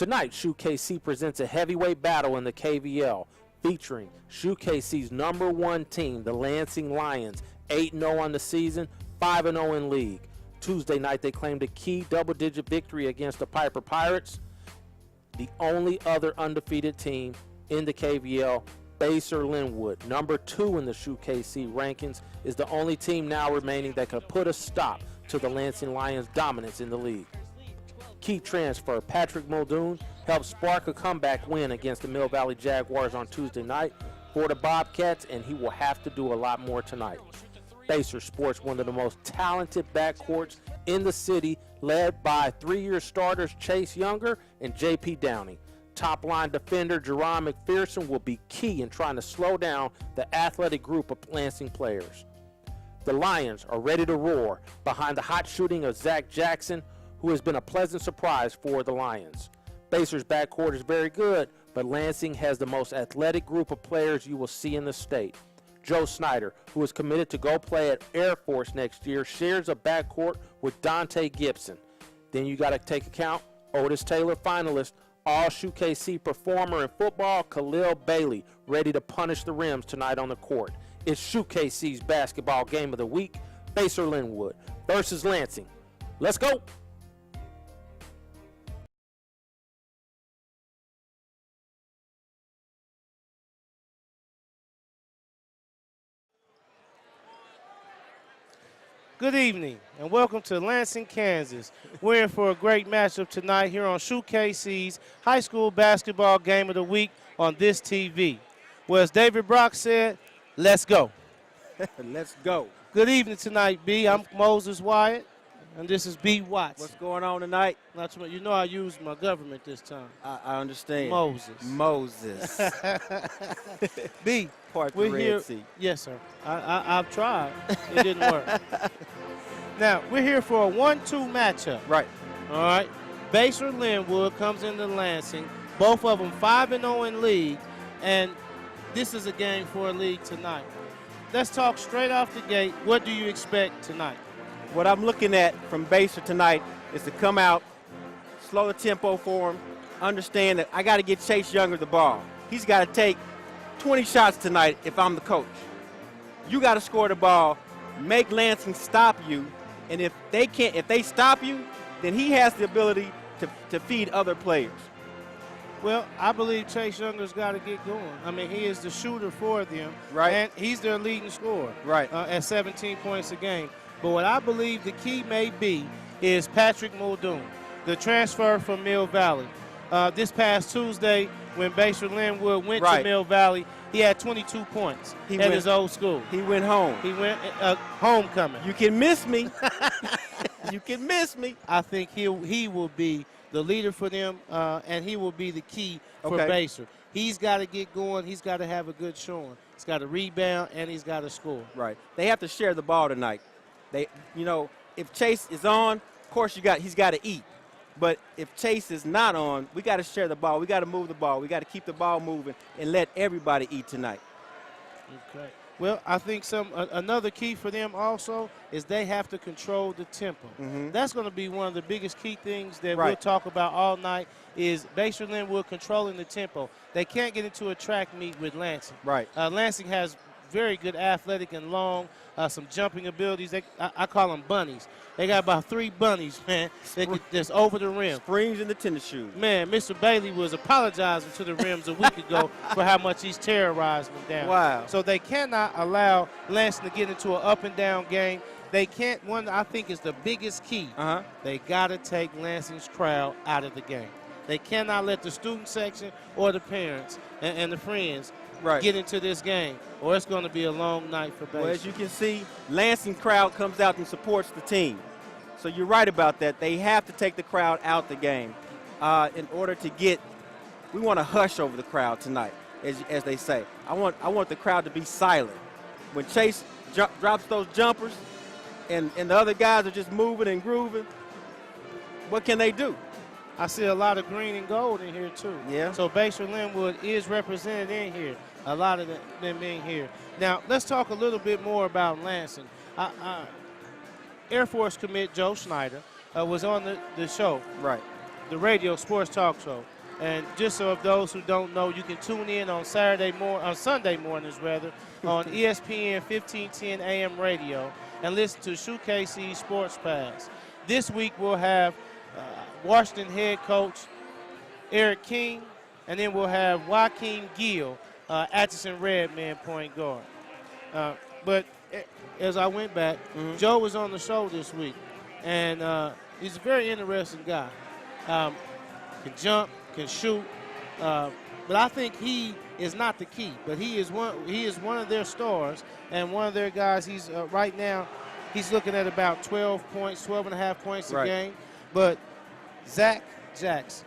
Tonight, SHUKC presents a heavyweight battle in the KVL, featuring SHUKC's #1 team, the Lansing Lions, 8-0 on the season, 5-0 in league. Tuesday night, they claimed a key double-digit victory against the Piper Pirates. The only other undefeated team in the KVL, Basehor-Linwood, #2 in the SHUKC rankings, is the only team now remaining that could put a stop to the Lansing Lions' dominance in the league. Key transfer Patrick Muldoon helped spark a comeback win against the Mill Valley Jaguars on Tuesday night for the Bobcats, and he will have to do a lot more tonight. Basehor sports one of the most talented backcourts in the city, led by 3-year starters Chase Younger and J.P. Downey. Top-line defender Jerron McPherson will be key in trying to slow down the athletic group of Lansing players. The Lions are ready to roar behind the hot shooting of Zach Jackson, who has been a pleasant surprise for the Lions. Basehor's backcourt is very good, but Lansing has the most athletic group of players you will see in the state. Joe Snyder, who is committed to go play at Air Force next year, shares a backcourt with Dante Gibson. Then you got to take account Otis Taylor finalist, All-SHUKC performer in football, Khalil Bailey, ready to punish the rims tonight on the court. It's SHUKC's basketball game of the week, Basehor-Linwood versus Lansing. Let's go! Good evening and welcome to Lansing, Kansas. We're in for a great matchup tonight here on SHUKC's High School Basketball Game of the Week on this TV. Well, as David Brock said, let's go. Let's go. Good evening tonight, B. I'm Moses Wyatt, and this is B. Watts. What's going on tonight? You know I used my government this time. I understand. Moses. B. Part we're the Red here. Sea. Yes, sir. I've tried. It didn't work. Now, we're here for a 1-2 matchup. Right. All right. Basehor-Linwood comes into Lansing. Both of them 5-0 in league, and this is a game for a league tonight. Let's talk straight off the gate. What do you expect tonight? What I'm looking at from Basehor tonight is to come out, slow the tempo for him, understand that I got to get Chase Younger the ball. He's got to take 20 shots tonight if I'm the coach. You got to score the ball, make Lansing stop you, and if they stop you, then he has the ability to feed other players. Well, I believe Chase Younger's got to get going. I mean, he is the shooter for them. Right. And he's their leading scorer. Right. At 17 points a game. But what I believe the key may be is Patrick Muldoon, the transfer from Mill Valley. This past Tuesday, when Basehor-Linwood went to Mill Valley, he had 22 points at his old school. He went home. He went homecoming. You can miss me. You can miss me. I think he will be the leader for them, and he will be the key for Basehor. He's got to get going. He's got to have a good showing. He's got to rebound, and he's got to score. Right. They have to share the ball tonight. If Chase is on, of course he's got to eat. But if Chase is not on, we got to share the ball. We got to move the ball. We got to keep the ball moving and let everybody eat tonight. Okay. Well, I think another key for them also is they have to control the tempo. Mm-hmm. That's going to be one of the biggest key things that we'll talk about all night is Basehor-Linwood controlling the tempo. They can't get into a track meet with Lansing. Right. Lansing has very good athletic and long, some jumping abilities. I call them bunnies. They got about 3 bunnies, man, that's over the rim. Springs in the tennis shoes. Man, Mr. Bailey was apologizing to the rims a week ago for how much he's terrorizing them down. Wow. So they cannot allow Lansing to get into an up-and-down game. They can't, one I think is the biggest key, they got to take Lansing's crowd out of the game. They cannot let the student section or the parents and the friends get into this game, or it's going to be a long night for Basehor. Well, as you can see, Lansing crowd comes out and supports the team. So you're right about that. They have to take the crowd out the game in order to we want to hush over the crowd tonight, as they say. I want the crowd to be silent. When Chase drops those jumpers and the other guys are just moving and grooving, what can they do? I see a lot of green and gold in here, too. Yeah. So Basehor-Linwood is represented in here, a lot of them being here. Now, let's talk a little bit more about Lansing. Air Force commit Joe Snyder was on the show. Right. the radio sports talk show. And just so of those who don't know, you can tune in on Sunday mornings rather, on ESPN 1510 AM radio and listen to SHUKC Sports Pass. This week we'll have Washington head coach Eric King, and then we'll have Joaquin Gill, Atchison Redman point guard. But as I went back, Joe was on the show this week, and he's a very interesting guy. Can jump, can shoot, but I think he is not the key. But he is one of their stars and one of their guys. He's right now he's looking at about 12 points, 12 and a half points a game. But Zach Jackson,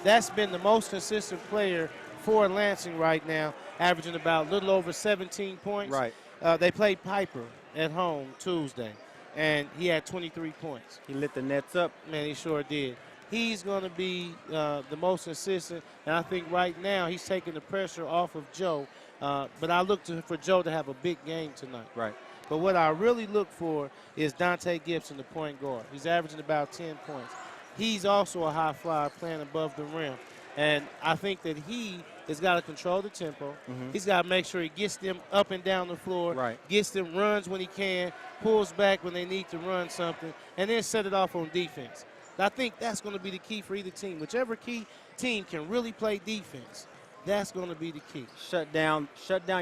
that's been the most consistent player for Lansing right now, averaging about a little over 17 points. Right. They played Piper at home Tuesday, and he had 23 points. He lit the nets up. Man, he sure did. He's going to be the most consistent, and I think right now he's taking the pressure off of Joe. But I look for Joe to have a big game tonight. Right. But what I really look for is Dante Gibson, the point guard. He's averaging about 10 points. He's also a high flyer playing above the rim. And I think that he has got to control the tempo. He's got to make sure he gets them up and down the floor, gets them runs when he can, pulls back when they need to run something, and then set it off on defense. I think that's going to be the key for either team. Whichever key team can really play defense, that's going to be the key. Shut down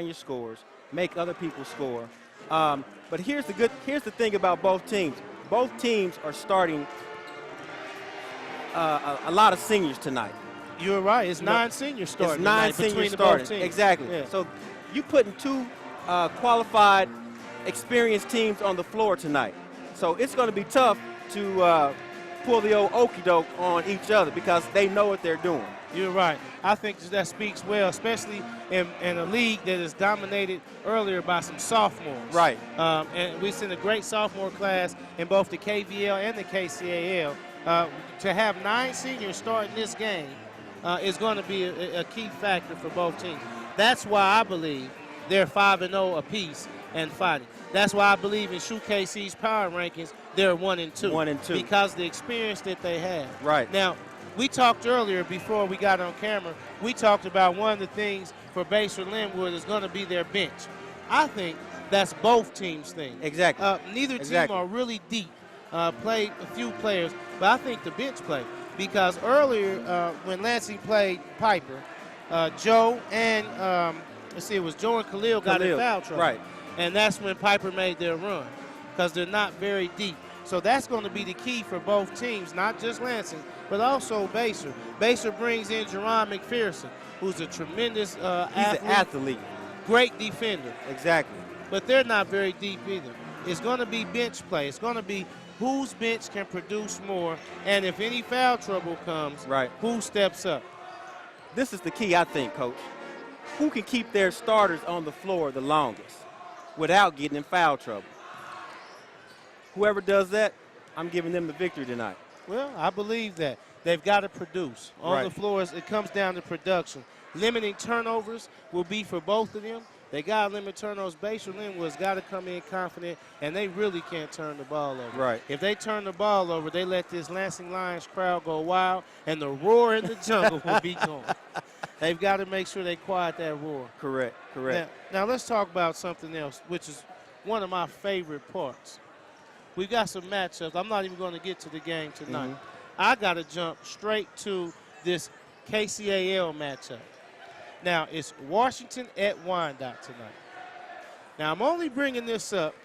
your scores, make other people score. But here's the thing about both teams. Both teams are starting a lot of seniors tonight. You're right. It's 9 seniors starting. It's 9 seniors starting. Exactly. Yeah. So you putting 2 qualified, experienced teams on the floor tonight. So it's going to be tough to pull the old okie doke on each other because they know what they're doing. You're right. I think that speaks well, especially in a league that is dominated earlier by some sophomores. Right. And we've seen a great sophomore class in both the KVL and the KCAL. To have 9 seniors starting this game is going to be a key factor for both teams. That's why I believe they're 5-0 apiece and fighting. That's why I believe in SHUKC's power rankings, they're 1 and 2. 1 and 2. Because of the experience that they have. Right. Now, we talked earlier before we got on camera, we talked about one of the things for Basehor-Linwood is going to be their bench. I think that's both teams' thing. Exactly. Neither team are really deep, played a few players, but I think the bench play. Because earlier when Lansing played Piper, Joe and, it was Joe and Khalil got in foul trouble. Right. And that's when Piper made their run because they're not very deep. So that's going to be the key for both teams, not just Lansing, but also Basehor. Basehor brings in Jerron McPherson, who's a tremendous athlete. Great defender. Exactly. But they're not very deep either. It's going to be bench play. It's going to be whose bench can produce more, and if any foul trouble comes, who steps up. This is the key, I think, Coach. Who can keep their starters on the floor the longest without getting in foul trouble? Whoever does that, I'm giving them the victory tonight. Well, I believe that. They've got to produce. On the floors, it comes down to production. Limiting turnovers will be for both of them. They got to limit turnovers. Basehor-Linwood's got to come in confident, and they really can't turn the ball over. Right. If they turn the ball over, they let this Lansing Lions crowd go wild, and the roar in the jungle will be gone. They've got to make sure they quiet that roar. Correct. Now let's talk about something else, which is one of my favorite parts. We've got some matchups. I'm not even going to get to the game tonight. I got to jump straight to this KCAL matchup. Now, it's Washington at Wyandotte tonight. Now, I'm only bringing this up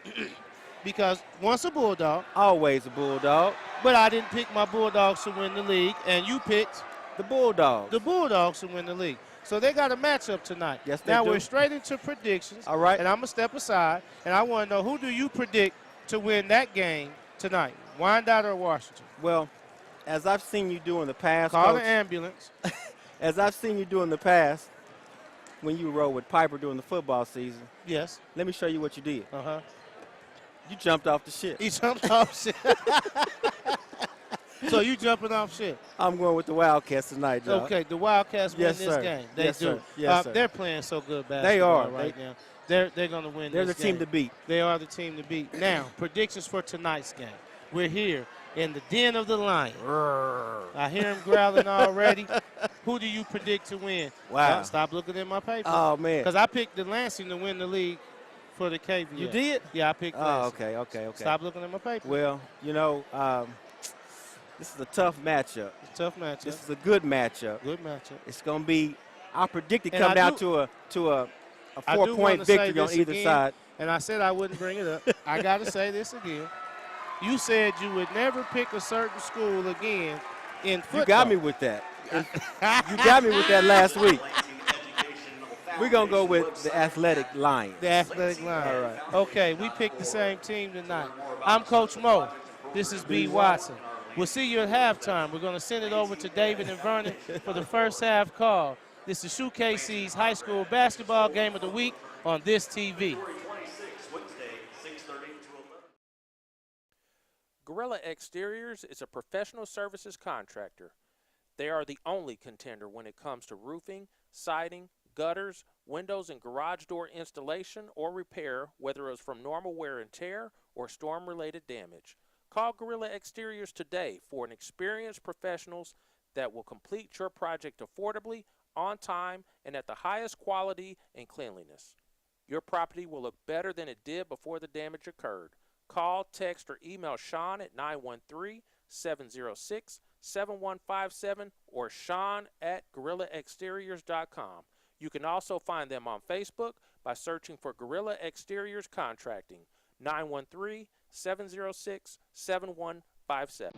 because once a Bulldog. Always a Bulldog. But I didn't pick my Bulldogs to win the league, and you picked the Bulldogs. The Bulldogs to win the league. So they got a matchup tonight. Yes, they now do. We're straight into predictions. All right. And I'm going to step aside, and I want to know, who do you predict to win that game tonight, Wyandotte or Washington? Well, as I've seen you do in the past. Call the ambulance. As I've seen you do in the past, when you rode with Piper during the football season. Yes. Let me show you what you did. Uh-huh. You jumped off the ship. He jumped off ship. So you jumping off ship? I'm going with the Wildcats tonight, Joe. Okay, the Wildcats win this sir. game. They yes, do. Sir. Yes, sir. They're playing so good basketball they are. right now. They're going to win They're this the game. team to beat. They are the team to beat. Now, predictions for tonight's game. We're here in the den of the lion. I hear him growling already. Who do you predict to win? Wow. Well, stop looking at my paper. Oh, man. Because I picked the Lansing to win the league for the KVL. You did? Yeah, I picked Lansing. Okay. Stop looking at my paper. Well, you know, this is a tough matchup. Tough matchup. This is a good matchup. Good matchup. It's going to be, I predict it And come I down do- to a I do 4-point wanna say victory on this either again, side. And I said I wouldn't bring it up. I got to say this again. You said you would never pick a certain school again in football. You got me with that. You got me with that last week. We're going to go with the Athletic Lions. The Athletic Lions. All right. Okay, we picked the same team tonight. I'm Coach Mo. This is B. Watson. We'll see you at halftime. We're going to send it over to David and Vernon for the first half call. This is SHUKC's high school basketball game of the week on this TV. Gorilla Exteriors is a professional services contractor. They are the only contender when it comes to roofing, siding, gutters, windows, and garage door installation or repair, whether it was from normal wear and tear or storm-related damage. Call Gorilla Exteriors today for an experienced professionals that will complete your project affordably, on time, and at the highest quality and cleanliness. Your property will look better than it did before the damage occurred. Call, text, or email Sean at 913-706-7157 or Sean@GorillaExteriors.com. You can also find them on Facebook by searching for Gorilla Exteriors Contracting, 913-706-7157.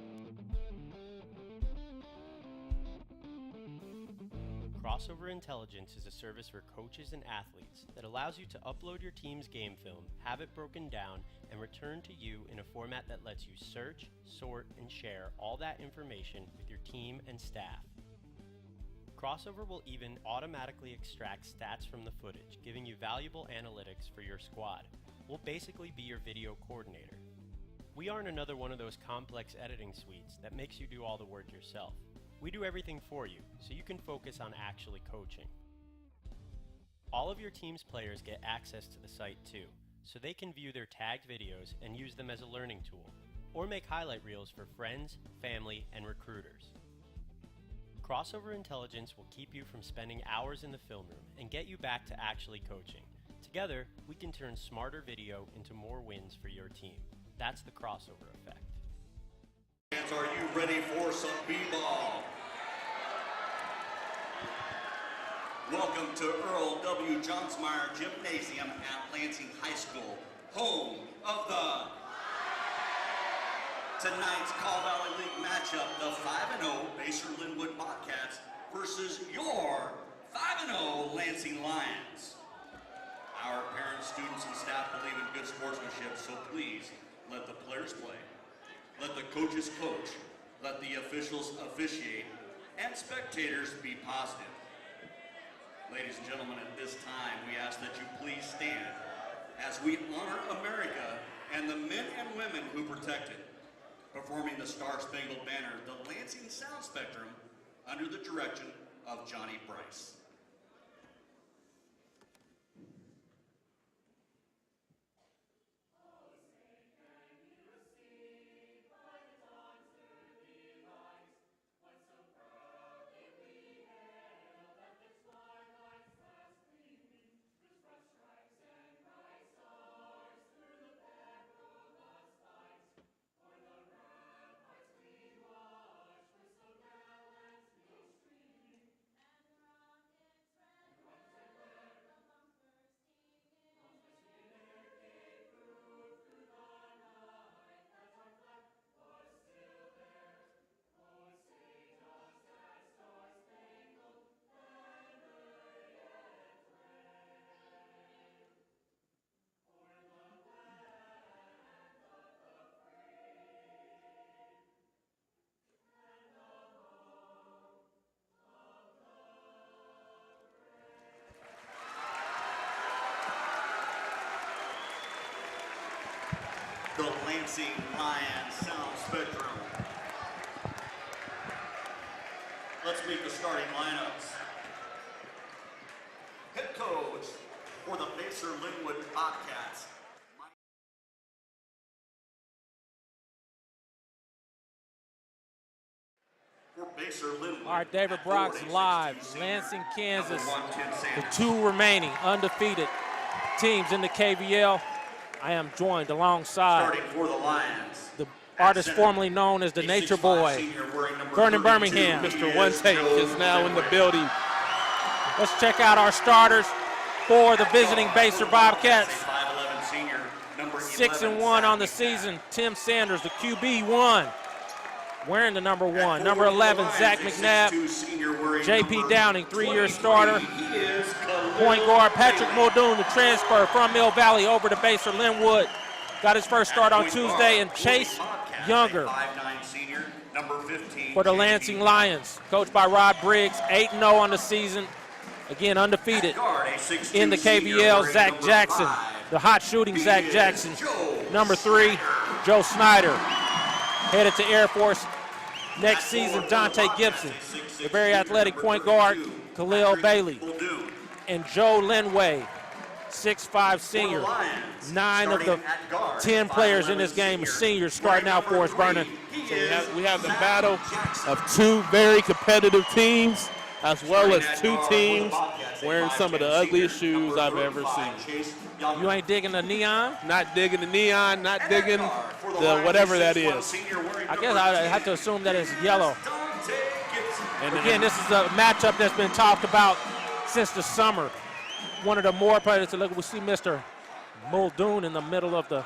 Crossover Intelligence is a service for coaches and athletes that allows you to upload your team's game film, have it broken down, and return to you in a format that lets you search, sort, and share all that information with your team and staff. Crossover will even automatically extract stats from the footage, giving you valuable analytics for your squad. We'll basically be your video coordinator. We aren't another one of those complex editing suites that makes you do all the work yourself. We do everything for you, so you can focus on actually coaching. All of your team's players get access to the site too, so they can view their tagged videos and use them as a learning tool, or make highlight reels for friends, family, and recruiters. Crossover Intelligence will keep you from spending hours in the film room and get you back to actually coaching. Together, we can turn smarter video into more wins for your team. That's the crossover effect. Are you ready for some b-ball? Welcome to Earl W. Johnsmeyer Gymnasium at Lansing High School, home of the tonight's Call Valley League matchup, the 5-0 Basehor-Linwood Bobcats versus your 5-0 Lansing Lions. Our parents, students, and staff believe in good sportsmanship, so please let the players play. Let the coaches coach, let the officials officiate, and spectators be positive. Ladies and gentlemen, at this time, we ask that you please stand as we honor America and the men and women who protect it. Performing the Star-Spangled Banner, the Lansing Sound Spectrum, under the direction of Johnny Bryce. The Lansing Lions Sound Spectrum. Let's meet the starting lineups. Head coach for the Basehor-Linwood Bobcats, Basehor-Linwood. All right, David At Brock's forward, live. 6'2" senior, Lansing, Kansas. number 1, Tim The Sanders. two remaining undefeated teams in the KVL. I am joined alongside Starting for the Lions. the At artist center, formerly known as the a Nature 6'5" Boy, senior wearing number Vernon 32. Birmingham. He Mr. is One Take Joe is now in the Linwood. building. Let's check out our starters for the visiting Baser Bobcats. 5'11" senior, number 6-1 on the season. Tim Sanders, the QB1, wearing the number 1. Number 11, Zach McNabb. JP Downing, 3-year starter. Point guard Patrick Muldoon, the transfer from Mill Valley over to Basehor-Linwood. Got his first start on Tuesday. And Chase Younger for the Lansing Lions, coached by Rod Briggs, 8-0 on the season. Again, undefeated in the KVL. Zach Jackson, the hot shooting Zach Jackson. Number 3, Joe Snyder, headed to Air Force next season. Dante Gibson, the very athletic point guard, Khalil Bailey, and Joe Linway, 6'5" senior. 9 of the 10 players in this game are seniors starting out for us, Vernon. So we have the battle of two very competitive teams, as well as two teams wearing some of the ugliest shoes I've ever seen. You ain't digging the neon? Not digging the neon, not digging the whatever that is. I guess I have to assume that it's yellow. And Again, this is a matchup that's been talked about since the summer. One of the more players to look, we see Mr. Muldoon in the middle of the,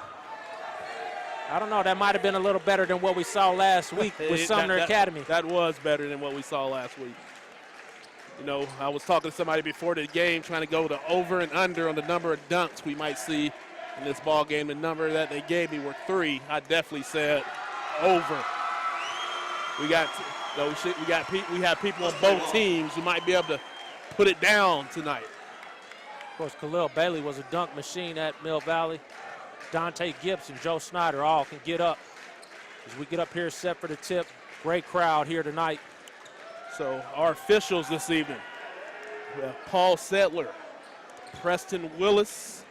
I don't know, that might have been a little better than what we saw last week with Sumner Academy. That was better than what we saw last week. You know, I was talking to somebody before the game trying to go to over and under on the number of dunks we might see in this ball game. The number that they gave me were 3. I definitely said over. We have people on both teams who might be able to put it down tonight. Of course, Khalil Bailey was a dunk machine at Mill Valley. Dante Gibson, Joe Snyder, all can get up. As we get up here set for the tip, great crowd here tonight. So our officials this evening, we have Paul Settler, Preston Willis,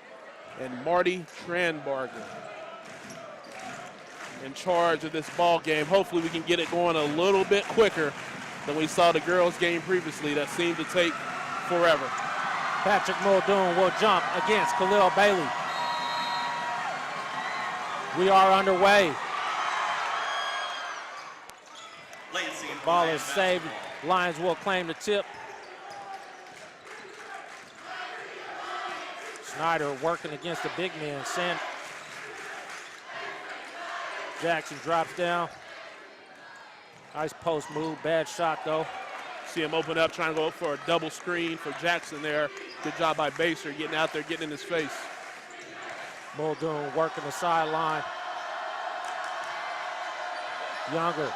and Marty Tranbarger in charge of this ball game. Hopefully we can get it going a little bit quicker than we saw the girls game previously. That seemed to take forever. Patrick Muldoon will jump against Khalil Bailey. We are underway. Ball is saved. Lions will claim the tip. Snyder working against the big man. Jackson drops down. Nice post move. Bad shot, though. See him open up, trying to go for a double screen for Jackson there. Good job by Baser getting out there, getting in his face. Muldoon working the sideline. Younger,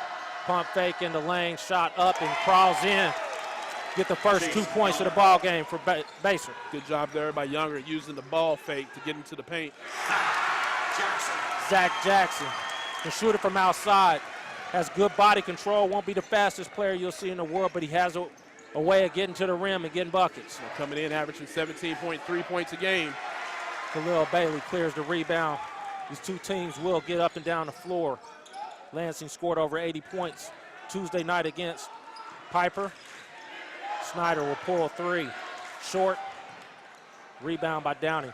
pump fake in the lane, shot up and crawls in. Get the first 2 points of the ball game for Baser. Good job there by Younger using the ball fake to get into the paint. Zach Jackson can shoot it from outside. Has good body control. Won't be the fastest player you'll see in the world, but he has a way of getting to the rim and getting buckets. Coming in, averaging 17.3 points a game. Khalil Bailey clears the rebound. These two teams will get up and down the floor. Lansing scored over 80 points Tuesday night against Piper. Snyder will pull a 3. Short. Rebound by Downey.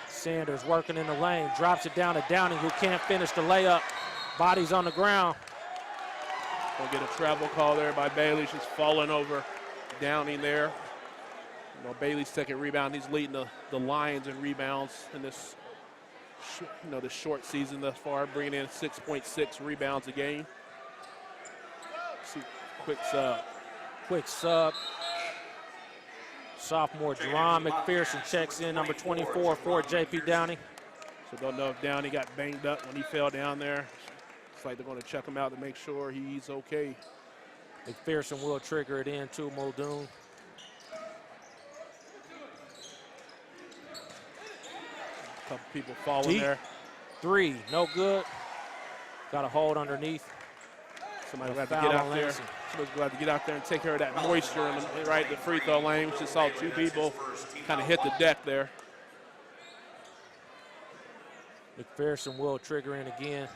Sanders working in the lane, drops it down to Downing, who can't finish the layup. Body's on the ground. We'll get a travel call there by Bailey. She's falling over Downing there. You know, Bailey's second rebound. He's leading the Lions in rebounds in this, this short season thus far, bringing in 6.6 rebounds a game. See, quick sub. Quick sub. Sophomore Jerron McPherson checks in, number 24 for J.P. Downey. So don't know if Downey got banged up when he fell down there. It's like they're going to check him out to make sure he's okay. McPherson will trigger it in to Muldoon. A couple people falling Deep. there. 3, no good. Got a hold underneath. Somebody will have to get out there. Somebody's going to have to get out there and take care of that moisture in the free throw lane. We just saw 2 people kind of hit the deck there. McPherson will trigger in again.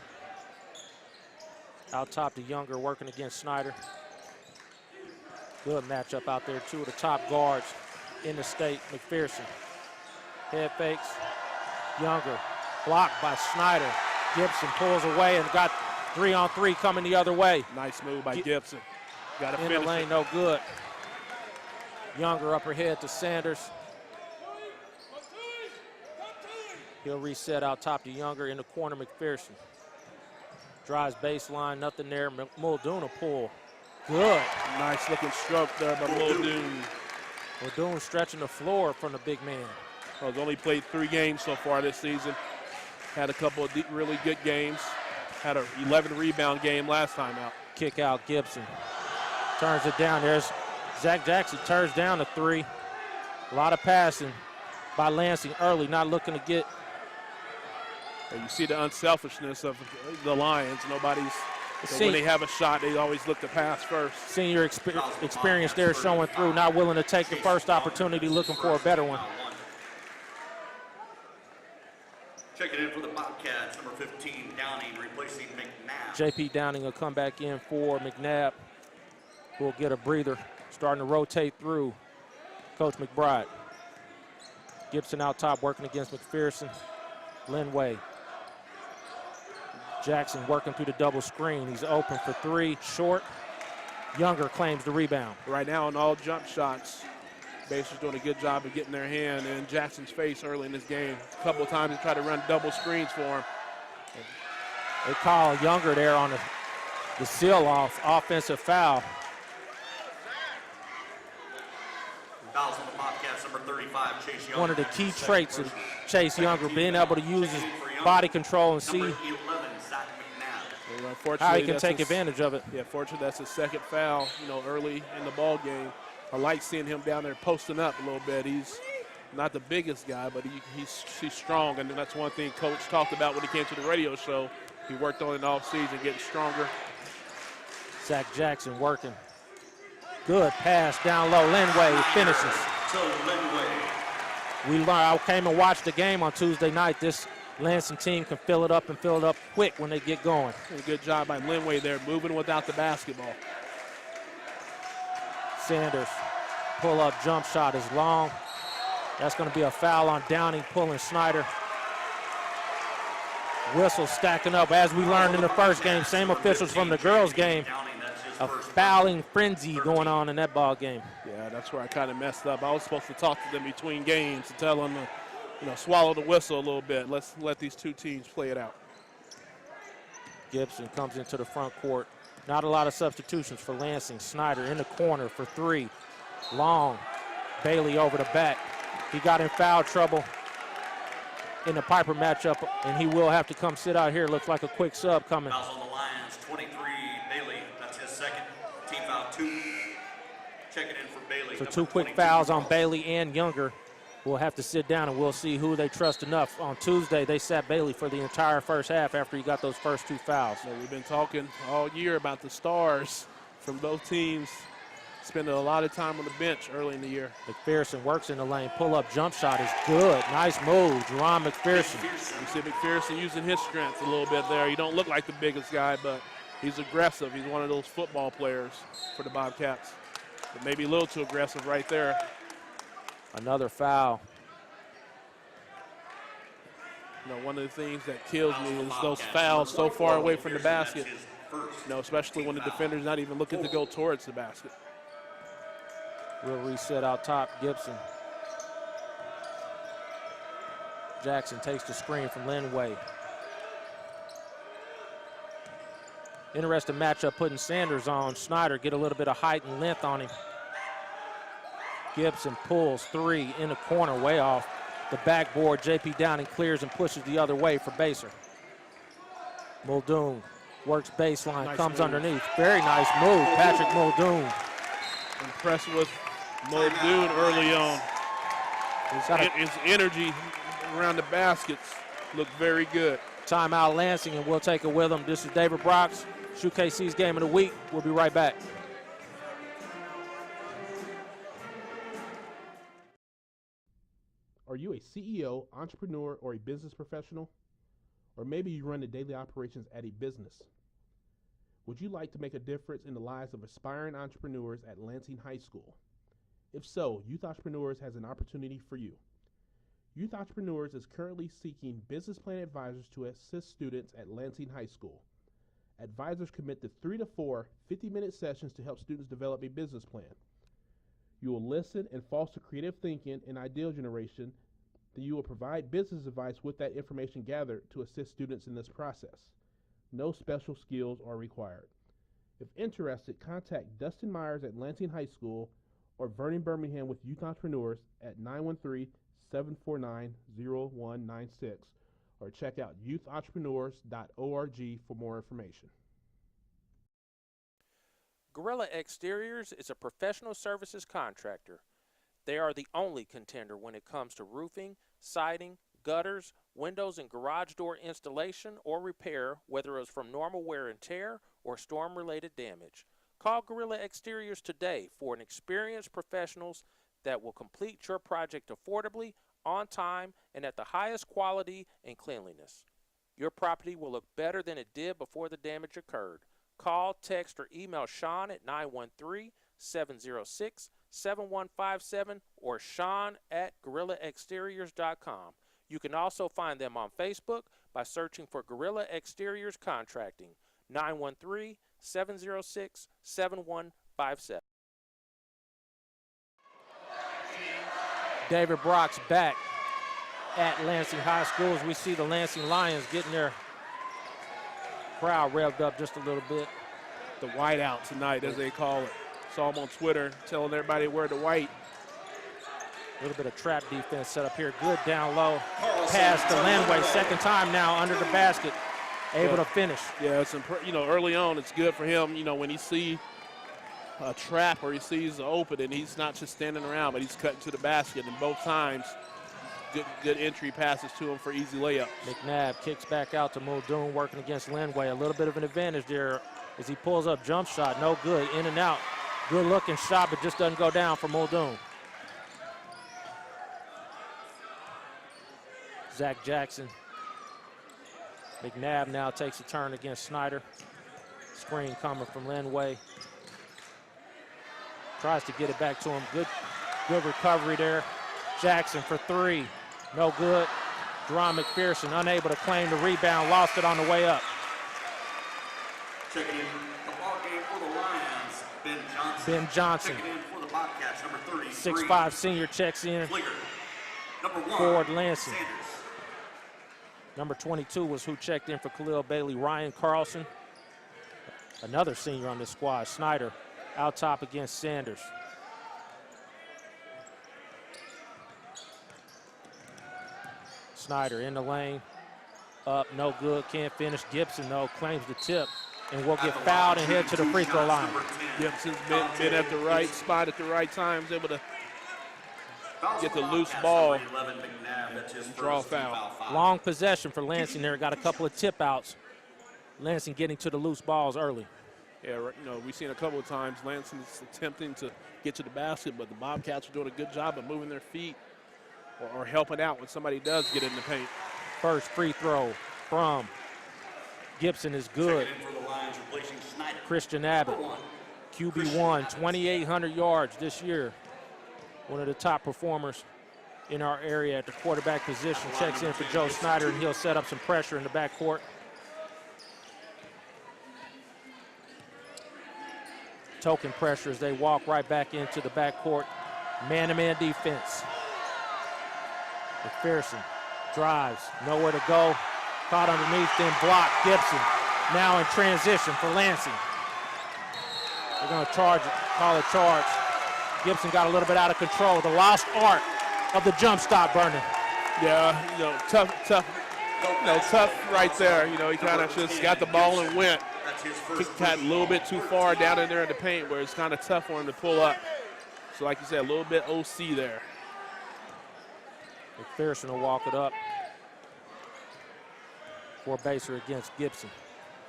Out top to Younger, working against Snyder. Good matchup out there, two of the top guards in the state. McPherson, head fakes. Younger, blocked by Snyder. Gibson pulls away and got 3-on-3 coming the other way. Nice move by Gibson. Got to in finish the lane, it. no good. Younger upper head to Sanders. He'll reset out top to Younger. In the corner, McPherson. Drives baseline, nothing there. Muldoon a pull. Good. Nice looking stroke there by Muldoon. Muldoon stretching the floor from the big man. Well, he's only played 3 games so far this season. Had a couple of really good games. Had an 11 rebound game last time out. Kick out Gibson. Turns it down. There's Zach Jackson, turns down the 3. A lot of passing by Lansing early, not looking to get. And you see the unselfishness of the Lions. When they have a shot, they always look to pass first. Senior experience there showing through, not willing to take the first opportunity, looking for a better one. Checking in for the Bobcats, number 15, Downing, replacing McNabb. J.P. Downing will come back in for McNabb, who will get a breather, starting to rotate through Coach McBride. Gibson out top, working against McPherson. Linway. Jackson working through the double screen. He's open for 3, short. Younger claims the rebound. Right now on all jump shots, Baser's doing a good job of getting their hand in Jackson's face early in this game. A couple of times they try to run double screens for him. They call Younger there on the seal-off, offensive foul. Fouls on the Bobcats, number 35, Chase Younger. One of the key traits of Chase Younger, being able to use his body control and see Number 11, Zach McNabb. how he can take advantage of it. Yeah, fortunately that's his second foul, early in the ball game. I like seeing him down there posting up a little bit. He's not the biggest guy, but he's strong, and that's one thing Coach talked about when he came to the radio show. He worked on it all season, getting stronger. Zach Jackson working. Good pass down low. Linway finishes. To Linway. I came and watched the game on Tuesday night. This Lansing team can fill it up quick when they get going. A good job by Linway there, moving without the basketball. Sanders, pull-up jump shot is long. That's going to be a foul on Downing, pulling Snyder. Whistle stacking up. As we learned in the first game, same officials from the girls' game, a fouling frenzy going on in that ball game. Yeah, that's where I kind of messed up. I was supposed to talk to them between games to tell them to, swallow the whistle a little bit. Let's let these two teams play it out. Gibson comes into the front court. Not a lot of substitutions for Lansing. Snyder in the corner for 3. Long. Bailey over the back. He got in foul trouble in the Piper matchup, and he will have to come sit out here. Looks like a quick sub coming. Fouls on the Lions, 23, Bailey. That's his second. Team foul 2. Checking in for Bailey. So number 2 quick 22, fouls on Ross. Bailey and Younger. We'll have to sit down and we'll see who they trust enough. On Tuesday, they sat Bailey for the entire first half after he got those first 2 fouls. So we've been talking all year about the stars from both teams spending a lot of time on the bench early in the year. McPherson works in the lane. Pull-up jump shot is good. Nice move, Jerron McPherson. You see McPherson using his strength a little bit there. He don't look like the biggest guy, but he's aggressive. He's one of those football players for the Bobcats. But maybe a little too aggressive right there. Another foul. One of the things that kills me is those fouls so far away from the basket. Especially when the defender's not even looking to go towards the basket. We'll reset out top, Gibson. Jackson takes the screen from Linway. Interesting matchup putting Sanders on. Snyder get a little bit of height and length on him. Gibson pulls 3 in the corner, way off the backboard. J.P. Downing clears and pushes the other way for Baser. Muldoon works baseline, Nice comes move. underneath. Very nice move, Patrick Muldoon. Impressed with Muldoon early on. His energy around the baskets looked very good. Timeout Lansing, and we'll take it with them. This is David Brox, SHUKC's Game of the Week. We'll be right back. Are you a CEO, entrepreneur, or a business professional? Or maybe you run the daily operations at a business. Would you like to make a difference in the lives of aspiring entrepreneurs at Lansing High School? If so, Youth Entrepreneurs has an opportunity for you. Youth Entrepreneurs is currently seeking business plan advisors to assist students at Lansing High School. Advisors commit to 3 to 4 50-minute sessions to help students develop a business plan. You will listen and foster creative thinking and ideal generation. Then you will provide business advice with that information gathered to assist students in this process. No special skills are required. If interested, contact Dustin Myers at Lansing High School or Vernon Birmingham with Youth Entrepreneurs at 913-749-0196 or check out youthentrepreneurs.org for more information. Gorilla Exteriors is a professional services contractor. They are the only contender when it comes to roofing, siding, gutters, windows, and garage door installation or repair, whether it was from normal wear and tear or storm-related damage. Call Gorilla Exteriors today for an experienced professionals that will complete your project affordably, on time, and at the highest quality and cleanliness. Your property will look better than it did before the damage occurred. Call, text, or email Sean at 913-706-7157 or Sean@GorillaExteriors.com. You can also find them on Facebook by searching for Gorilla Exteriors Contracting, 913-706-7157. David Brock's back at Lansing High School as we see the Lansing Lions getting their crowd revved up just a little bit. The whiteout tonight, as they call it. Saw him on Twitter telling everybody to wear the white. A little bit of trap defense set up here. Good down low pass to Landway. Second time now under the basket. Able to finish. Yeah, it's early on it's good for him. When he see a trap or he sees the open, and he's not just standing around, but he's cutting to the basket. And both times, good entry passes to him for easy layups. McNabb kicks back out to Muldoon, working against Landway. A little bit of an advantage there as he pulls up jump shot. No good. In and out. Good looking shot, but just doesn't go down for Muldoon. Zach Jackson. McNabb now takes a turn against Snyder. Screen coming from Landway. Tries to get it back to him. Good recovery there. Jackson for three. No good. Deron McPherson unable to claim the rebound. Lost it on the way up. Checking in the ball game for the Lions, Ben Johnson. Ben Johnson. Checking in for the Bobcats, number 33. 6'5" senior checks in. Flicker. Number 1, Ford Lansing. Sanders. Number 22 was who checked in for Khalil Bailey. Ryan Carlson. Another senior on this squad. Snyder out top against Sanders. Snyder in the lane. Up, no good, can't finish. Gibson, though, claims the tip and will get fouled and head to the free throw line. Gibson's been at the right spot at the right times, able to get the loose ball and draw a foul. Long possession for Lansing there. Got a couple of tip outs. Lansing getting to the loose balls early. Yeah, we've seen a couple of times Lansing's attempting to get to the basket, but the Bobcats are doing a good job of moving their feet or helping out when somebody does get in the paint. First free throw from Gibson is good. Christian Abbott, QB1, 2,800 yards this year. One of the top performers in our area at the quarterback position. Checks in for Joe Snyder, and he'll set up some pressure in the backcourt. Token pressure as they walk right back into the backcourt. Man-to-man defense. McPherson drives, nowhere to go. Caught underneath, then blocked. Gibson now in transition for Lansing. They're going to charge it, call a charge. Gibson got a little bit out of control. The lost art of the jump stop, Vernon. Yeah, tough right there. He kind of just got the ball and went. Got a little bit too far down in there in the paint where it's kind of tough for him to pull up. So like you said, a little bit OC there. McPherson will walk it up for Baser against Gibson.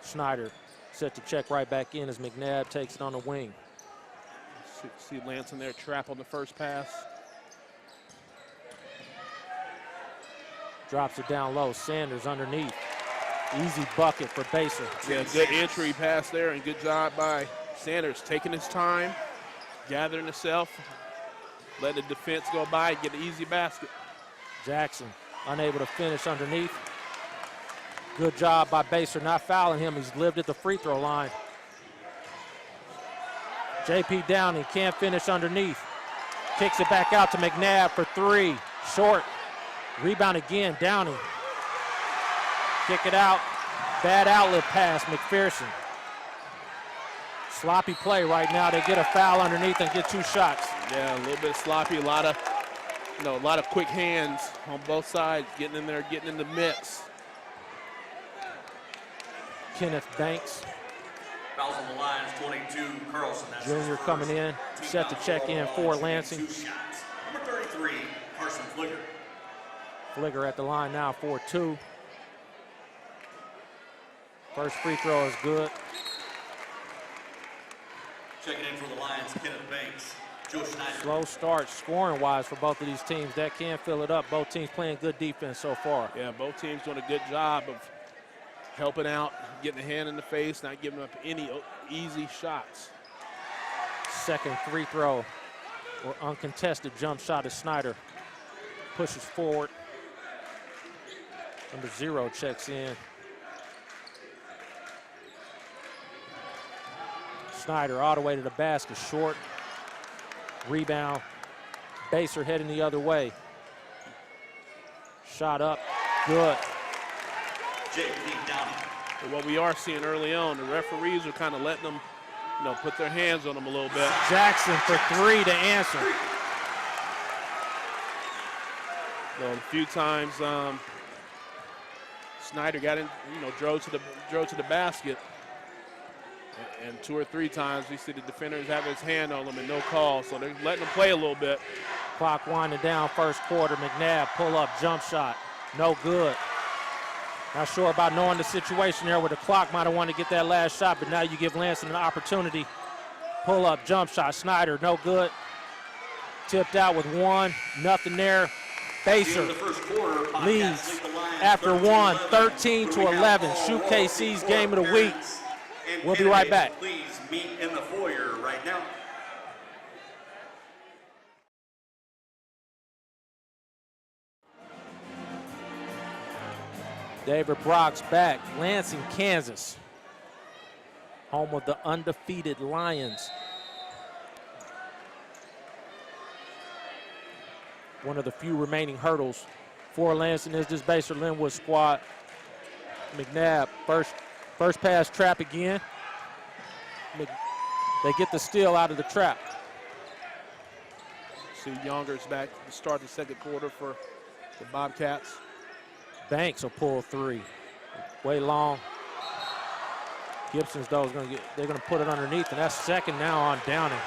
Snyder set to check right back in as McNabb takes it on the wing. See Lansing there, trap on the first pass. Drops it down low. Sanders underneath. Easy bucket for Baser. Yeah, good entry pass there, and good job by Sanders taking his time, gathering himself, letting the defense go by, get an easy basket. Jackson unable to finish underneath. Good job by Baser not fouling him. He's lived at the free throw line. J.P. Downing can't finish underneath. Kicks it back out to McNabb for three. Short. Rebound again, Downing. Kick it out. Bad outlet pass, McPherson. Sloppy play right now. They get a foul underneath and get 2 shots. Yeah, a little bit sloppy. A lot of quick hands on both sides, getting in there, getting in the mix. Kenneth Banks, Fouls on the lines, 22, Carlson. That's his junior first. coming in, set to check in for Lansing. 2 shots. Number 33, Carson Flicker. Flicker at the line now for 2. First free throw is good. Checking in for the Lions, Kenneth Banks, Joe Schneider. Slow start scoring-wise for both of these teams. That can fill it up. Both teams playing good defense so far. Yeah, both teams doing a good job of helping out, getting a hand in the face, not giving up any easy shots. Second free throw or uncontested jump shot of Snyder. Pushes forward. Number 0 checks in. Snyder all the way to the basket, short. Rebound. Baser heading the other way. Shot up, good. J.P. Downing. But what we are seeing early on, the referees are kind of letting them, put their hands on them a little bit. Jackson for 3 to answer. A few times Snyder got in, drove to the basket. And 2 or 3 times we see the defenders have his hand on them and no call, so they're letting them play a little bit. Clock winding down first quarter. McNabb pull up jump shot, no good. Not sure about knowing the situation there where the clock might have wanted to get that last shot, but now you give Lansing an opportunity. Pull up jump shot, Snyder, no good. Tipped out with 1, nothing there. Baser leads after 1, 13-11. SHUKC's game of the week. We'll be right back. Please meet in the foyer right now. David Brock's back. Lansing, Kansas. Home of the undefeated Lions. One of the few remaining hurdles for Lansing is this Basehor-Linwood squad. McNabb, first pass trap again. They get the steal out of the trap. See Younger's back to start the second quarter for the Bobcats. Banks will pull 3. Way long. Gibson's though is they're gonna put it underneath, and that's second now on Downing.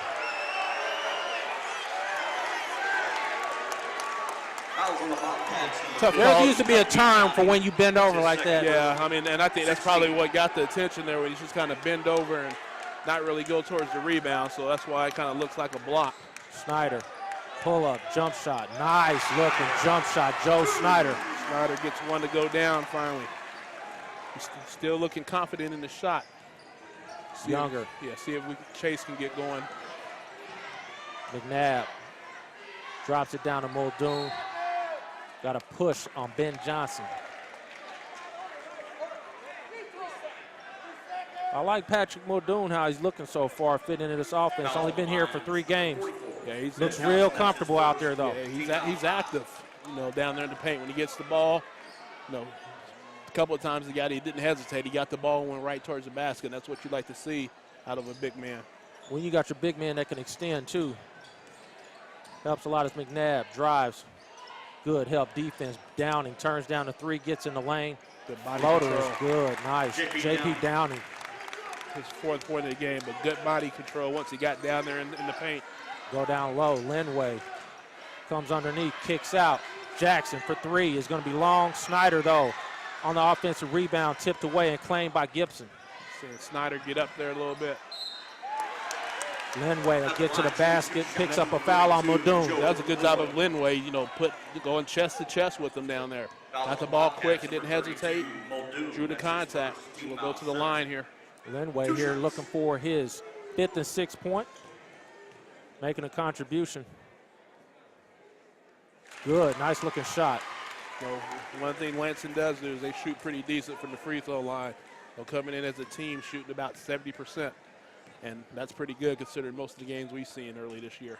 Tough There call. used to be a term for when you bend over like that. Yeah, and I think that's probably what got the attention there, when he's just kind of bend over and not really go towards the rebound, so that's why it kind of looks like a block. Snyder, pull up, jump shot. Nice looking jump shot, Joe Snyder. Snyder gets one to go down finally. He's still looking confident in the shot. Younger. See if Chase can get going. McNabb drops it down to Muldoon. Got a push on Ben Johnson. I like Patrick Muldoon, how he's looking so far, fitting into this offense. Only been here for 3 games. Yeah, he looks real comfortable out there, though. Yeah, he's active, down there in the paint. When he gets the ball, a couple of times he didn't hesitate. He got the ball and went right towards the basket. And that's what you like to see out of a big man. When you got your big man that can extend, too. Helps a lot as McNabb drives. Good help defense. Downing turns down the 3, gets in the lane. Good body Floater control. is good, nice. J.P. Downing. His 4th point of the game, but good body control once he got down there in the paint. Go down low, Linway comes underneath, kicks out. Jackson for 3 is going to be long. Snyder, though, on the offensive rebound, tipped away and claimed by Gibson. Seeing Snyder get up there a little bit. Linway will get to the basket, picks up a foul on Muldoon. That was a good job of Linway, going chest to chest with him down there. Got the ball quick and didn't hesitate. Muldoon. Drew the contact. We'll go to the line here. Linway here looking for his 5th and 6th point. Making a contribution. Good, nice looking shot. So one thing Lansing does do is they shoot pretty decent from the free throw line. They're coming in as a team shooting about 70%. And that's pretty good considering most of the games we've seen early this year.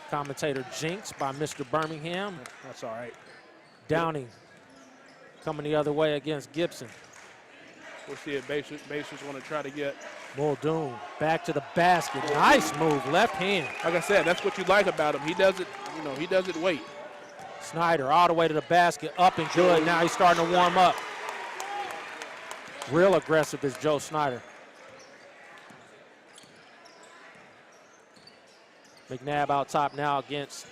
Commentator jinx by Mr. Birmingham. That's all right. Downing coming the other way against Gibson. We'll see if Basehor's want to try to get. Muldoon back to the basket. Nice move, left hand. Like I said, that's what you like about him. He does it, he doesn't wait. Snyder all the way to the basket, up and good. Now he's starting to warm up. Real aggressive is Joe Snyder. McNabb out top now against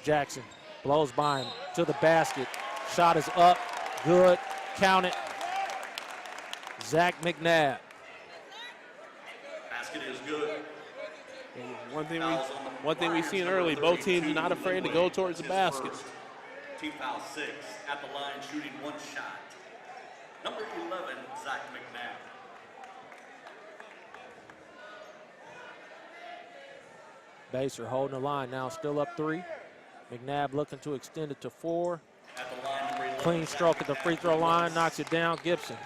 Jackson. Blows by him to the basket. Shot is up, good, count it. Zach McNabb. Basket is good. One thing we've seen early, both teams are not afraid to go towards the basket. Team foul 6 at the line, shooting 1 shot. Number 11, Zach McNabb. Baser holding the line now, still up 3. McNabb looking to extend it to 4. At the line, number 11, Clean stroke at the free throw line, knocks it down. Gibson.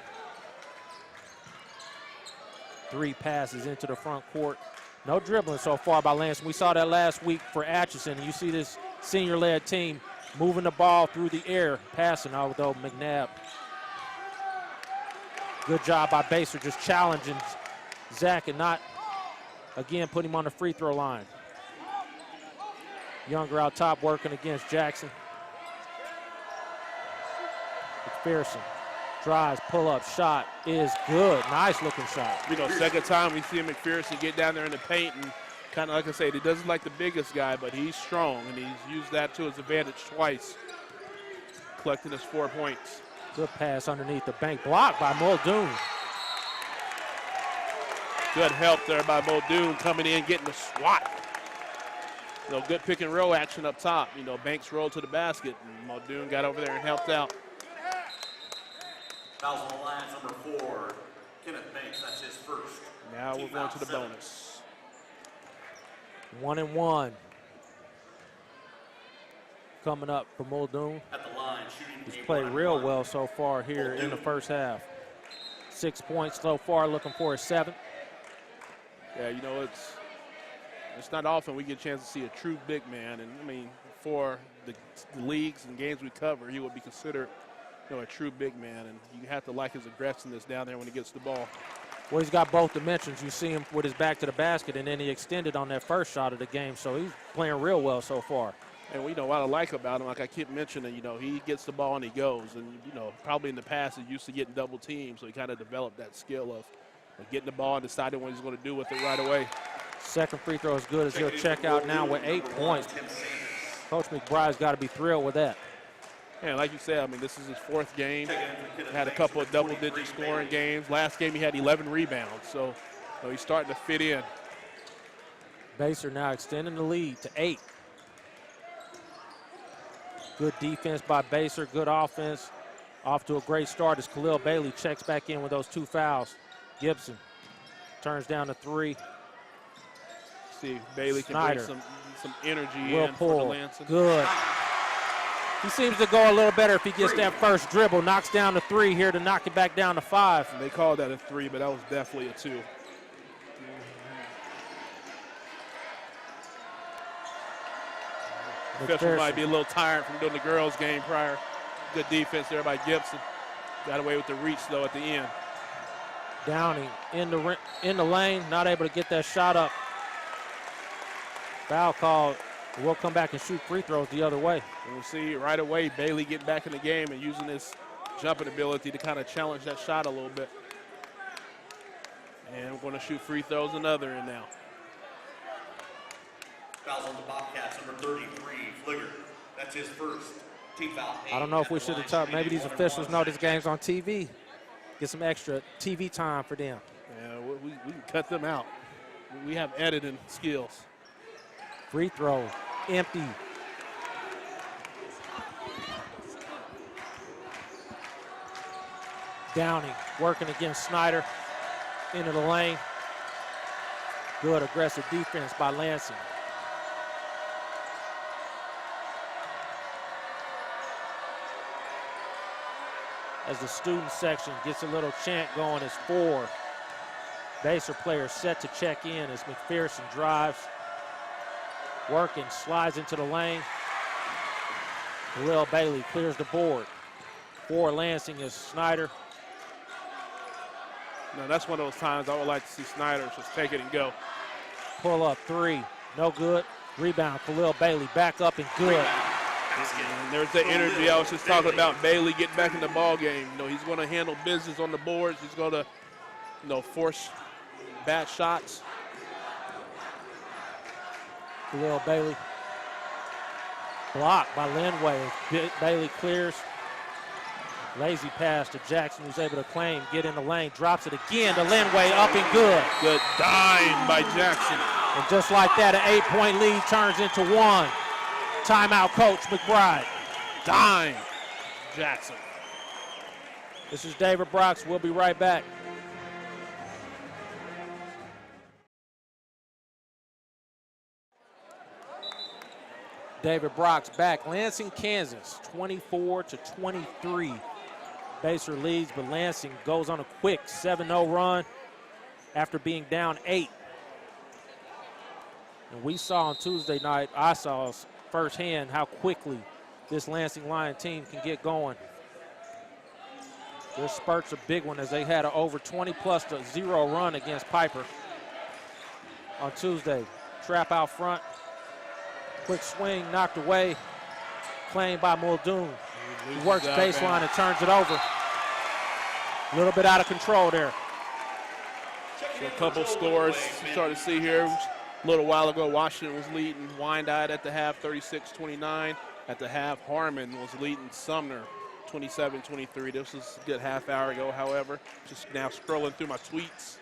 3 passes into the front court. No dribbling so far by Lansing. We saw that last week for Atchison, and you see this senior-led team moving the ball through the air, passing, although McNabb. Good job by Baser just challenging Zach and not, again, putting him on the free throw line. Younger out top working against Jackson. McPherson drives, pull-up, shot is good. Nice looking shot. Second time we see McPherson get down there in the paint and kind of, like I said, he doesn't like the biggest guy, but he's strong, and he's used that to his advantage twice, collecting his 4 points. Good pass underneath the bank, blocked by Muldoon. Good help there by Muldoon coming in, getting the swat. Good pick and roll action up top. Banks rolled to the basket, and Muldoon got over there and helped out. Fouls on the line, number 4, Kenneth Banks. That's his first. Now we're Team going foul to the 7. bonus. 1-1. Coming up for Muldoon. At the line, shooting. He's a played 1-on-1. real well so far here in the first half. 6 points so far, looking for a 7th. Yeah, it's not often we get a chance to see a true big man, and for the leagues and games we cover, he would be considered a true big man, and you have to like his aggressiveness down there when he gets the ball. Well, he's got both dimensions. You see him with his back to the basket, and then he extended on that first shot of the game, so he's playing real well so far. And what I like about him, like I keep mentioning, he gets the ball and he goes, and probably in the past he used to getting double teamed, so he kind of developed that skill of getting the ball and deciding what he's going to do with it right away. Second free throw is good as he'll check out now with 8 points. Coach McBride's got to be thrilled with that. Yeah, like you said, this is his 4th game. Had a couple of double-digit scoring games. Last game he had 11 rebounds, so he's starting to fit in. Baser now extending the lead to 8. Good defense by Baser, good offense. Off to a great start as Khalil Bailey checks back in with those 2 fouls. Gibson turns down to 3. See if Bailey can Snyder. bring some energy Will in for the pull. Lansing. Good. He seems to go a little better if he gets that first dribble. Knocks down to 3 here to knock it back down to 5. They called that a 3, but that was definitely a 2. Official might be a little tired from doing the girls' game prior. Good defense there by Gibson. Got away with the reach, though, at the end. Downing in the lane, not able to get that shot up. Foul called. We'll come back and shoot free throws the other way. And we'll see right away Bailey getting back in the game and using his jumping ability to kind of challenge that shot a little bit. And we're going to shoot free throws another in now. Fouls on the Bobcats, number 33, Fligger. That's his first. Team foul 8. I don't know if we should have talked. Maybe these officials know this game's on TV. Get some extra TV time for them. Yeah, we can cut them out. We have editing skills. Free throw, empty. Downing working against Snyder into the lane. Good aggressive defense by Lansing. As the student section gets a little chant going, as 4 Baser players set to check in as McPherson drives. Working, slides into the lane. Khalil Bailey clears the board. For Lansing is Snyder. No, that's one of those times I would like to see Snyder just take it and go. Pull up 3, no good. Rebound, Khalil Bailey back up and good. And there's the energy I was just talking about. Bailey getting back in the ball game. You know, he's going to handle business on the boards. He's going to, you know, force bad shots. Khalil Bailey. Blocked by Linway. Bailey clears. Lazy pass to Jackson, who's able to claim, get in the lane, drops it again to Linway, up and good. Good dime by Jackson. And just like that, an 8-point lead turns into 1. Timeout, Coach McBride. Dime, Jackson. This is David Brox. We'll be right back. David Brox back. Lansing, Kansas, 24-23. Baser leads, but Lansing goes on a quick 7-0 run after being down 8. And we saw on Tuesday night, I saw firsthand how quickly this Lansing Lion team can get going. Their spurt's a big one as they had an over 20+0 run against Piper on Tuesday. Trap out front. Quick swing, knocked away. Claimed by Muldoon. He works baseline and turns it over. A little bit out of control there. So a couple scores you start to see here. A little while ago, Washington was leading Wyandotte at the half, 36-29. At the half, Harmon was leading Sumner, 27-23. This was a good half hour ago, however. Just now scrolling through my tweets.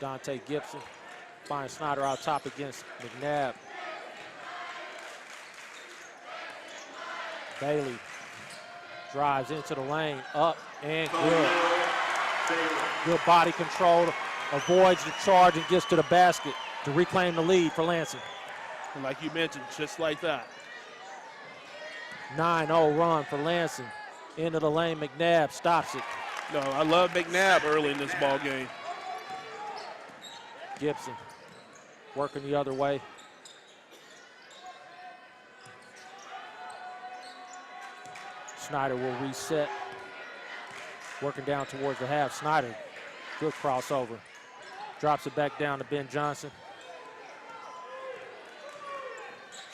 Dante Gibson finds Snyder out top against McNabb. Bailey drives into the lane, up and good. Good body control, avoids the charge and gets to the basket to reclaim the lead for Lansing. And like you mentioned, just like that. 9-0 run for Lansing. Into the lane, McNabb stops it. No, I love McNabb early in this ball game. Gibson working the other way. Snyder will reset. Working down towards the half. Snyder, good crossover. Drops it back down to Ben Johnson.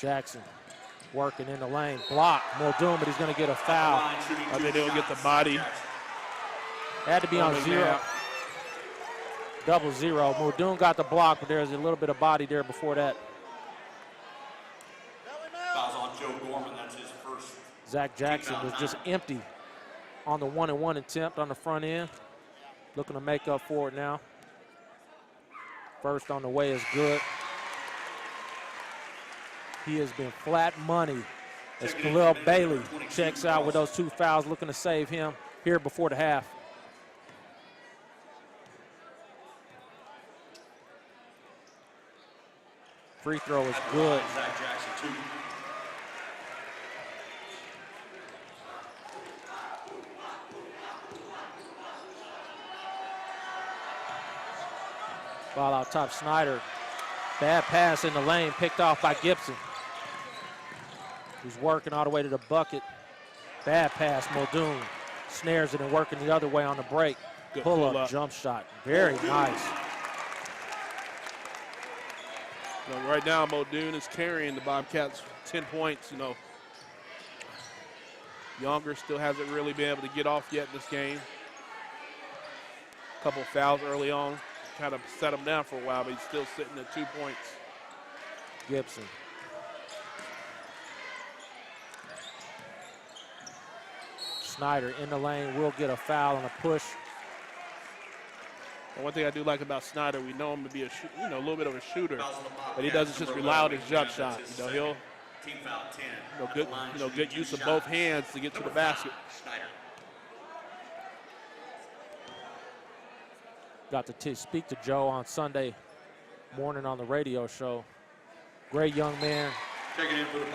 Jackson working in the lane. Block. Muldoon, but he's going to get a foul. I think they'll get the body. Had to be on 0. Double 0. Muldoon got the block, but there's a little bit of body there before that. Fouls on Joe Gorman. That's his first. Zach Jackson was just empty on the 1-and-1 attempt on the front end. Looking to make up for it now. First on the way is good. He has been flat money as Khalil Bailey checks out with those 2 fouls, looking to save him here before the half. Free throw is good. Zach Jackson, 2. Ball out top, Snyder. Bad pass in the lane, picked off by Gibson. He's working all the way to the bucket. Bad pass, Muldoon. Snares it and working the other way on the break. Pull-up jump shot, very nice. You know, right now, Muldoon is carrying the Bobcats 10 points. You know, Younger still hasn't really been able to get off yet in this game. Couple fouls early on, kind of set him down for a while, but he's still sitting at 2 points. Gibson. Snyder in the lane will get a foul and a push. And one thing I do like about Snyder, we know him to be a little bit of a shooter, but he doesn't just rely on his jump shot. You know, he'll good use of both hands to get to the basket. Got to speak to Joe on Sunday morning on the radio show. Great young man.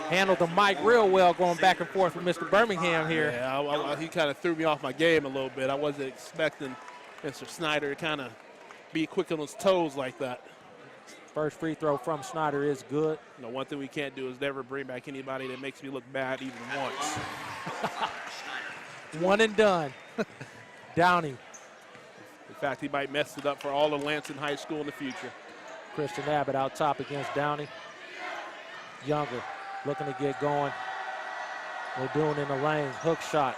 Handled the mic real well going back and forth with Mr. Birmingham here. Yeah, he kind of threw me off my game a little bit. I wasn't expecting Mr. Snyder to kind of be quick on his toes like that. First free throw from Snyder is good. You know, one thing we can't do is never bring back anybody that makes me look bad even once. One and done. Downey. In fact, he might mess it up for all of Lansing High School in the future. Christian Abbott out top against Downey. Younger looking to get going. They're doing in the lane. Hook shot.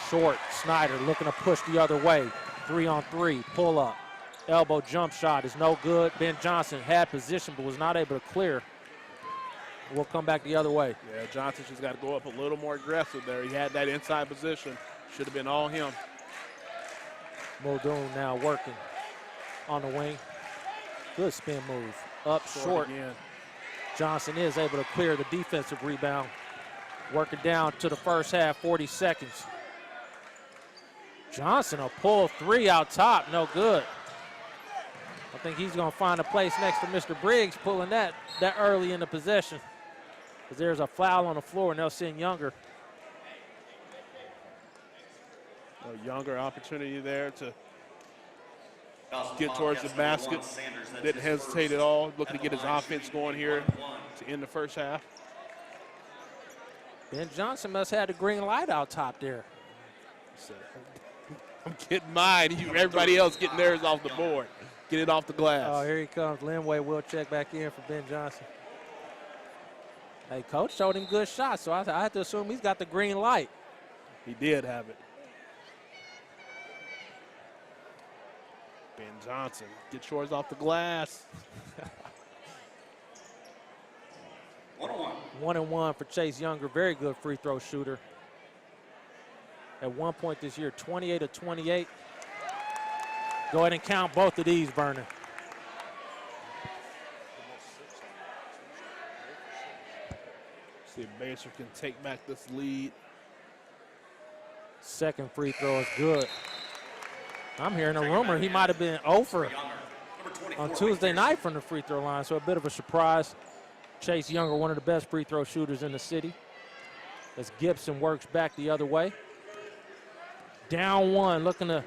Short. Snyder looking to push the other way. 3-on-3. Pull up. Elbow jump shot is no good. Ben Johnson had position but was not able to clear. We'll come back the other way. Yeah, Johnson just got to go up a little more aggressive there. He had that inside position. Should have been all him. Muldoon now working on the wing. Good spin move. Up short. Again. Johnson is able to clear the defensive rebound. Working down to the first half, 40 seconds. Johnson a pull three out top, no good. I think he's going to find a place next to Mr. Briggs pulling that early in the possession. Because there's a foul on the floor and they'll send Younger. A Younger opportunity there to get towards the basket. Didn't hesitate at all. Looking to get his offense going here to end the first half. Ben Johnson must have had a green light out top there. I'm getting mine. Everybody else getting theirs off the board. Get it off the glass. Oh, here he comes. Linway will check back in for Ben Johnson. Hey, coach showed him good shots, so I have to assume he's got the green light. He did have it. Ben Johnson, get yours off the glass. 1-on-1. 1-and-1 for Chase Younger. Very good free throw shooter. At one point this year, 28 of 28. Go ahead and count both of these, Vernon. See if Baser can take back this lead. Second free throw is good. I'm hearing a rumor he might have been over on Tuesday night from the free throw line, so a bit of a surprise. Chase Younger, one of the best free throw shooters in the city, as Gibson works back the other way. Down one, looking to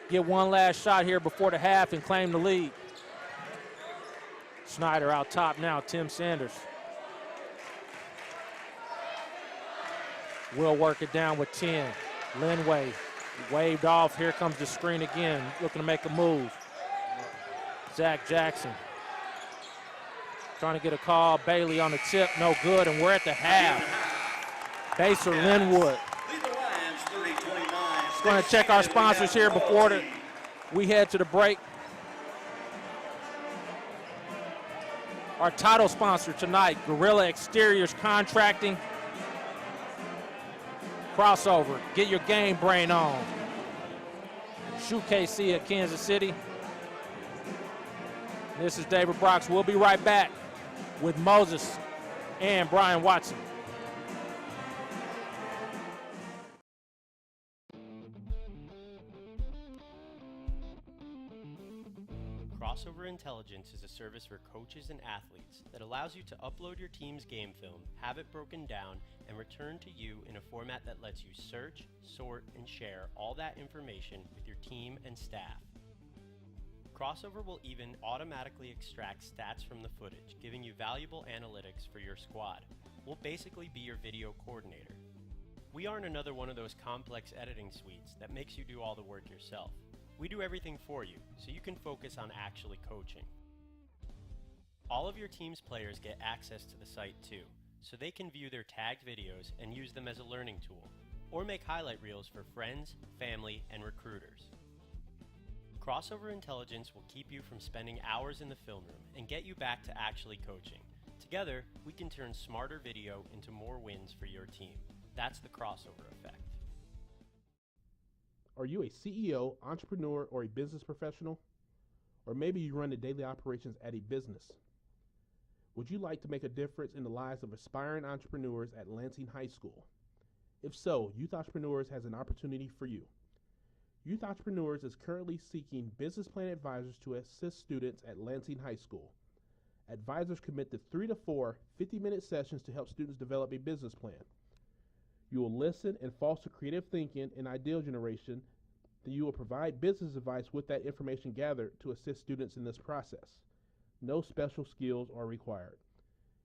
get one last shot here before the half and claim the lead. Snyder out top now, Tim Sanders. Will work it down with 10. Linway waved off. Here comes the screen again, looking to make a move. Zach Jackson trying to get a call. Bailey on the tip, no good, and we're at the half. Basehor-Linwood. Going to check our sponsors here before we head to the break. Our title sponsor tonight, Gorilla Exteriors Contracting. Crossover, get your game brain on. SHUKC at Kansas City. This is David Brox. We'll be right back with Moses and Brian Watson. Crossover Intelligence is a service for coaches and athletes that allows you to upload your team's game film, have it broken down, and return to you in a format that lets you search, sort, and share all that information with your team and staff. Crossover will even automatically extract stats from the footage, giving you valuable analytics for your squad. We'll basically be your video coordinator. We aren't another one of those complex editing suites that makes you do all the work yourself. We do everything for you, so you can focus on actually coaching. All of your team's players get access to the site too, so they can view their tagged videos and use them as a learning tool, or make highlight reels for friends, family, and recruiters. Crossover Intelligence will keep you from spending hours in the film room and get you back to actually coaching. Together, we can turn smarter video into more wins for your team. That's the crossover effect. Are you a CEO, entrepreneur, or a business professional? Or maybe you run the daily operations at a business. Would you like to make a difference in the lives of aspiring entrepreneurs at Lansing High School? If so, Youth Entrepreneurs has an opportunity for you. Youth Entrepreneurs is currently seeking business plan advisors to assist students at Lansing High School. Advisors commit to 3 to 4 50-minute sessions to help students develop a business plan. You will listen and foster creative thinking and ideal generation. Then you will provide business advice with that information gathered to assist students in this process. No special skills are required.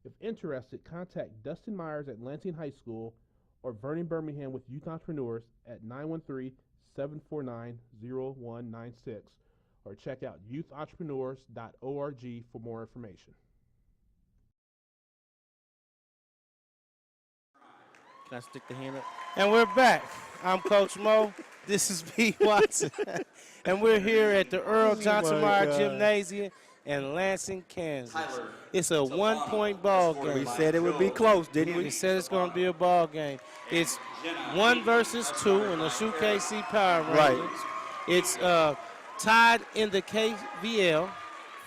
If interested, contact Dustin Myers at Lansing High School or Vernon Birmingham with Youth Entrepreneurs at 913-749-0196 or check out youthentrepreneurs.org for more information. Can I stick the hand up? And we're back. I'm Coach Mo. This is B. Watson. And we're here at the Earl Johnson Meyer Gymnasium in Lansing, Kansas. It's a one-point ball game. We said it would be close, didn't we? We said it's going to be a ball game. It's 1 versus 2 in the SHUKC Power Rankings. Right. It's tied in the KVL,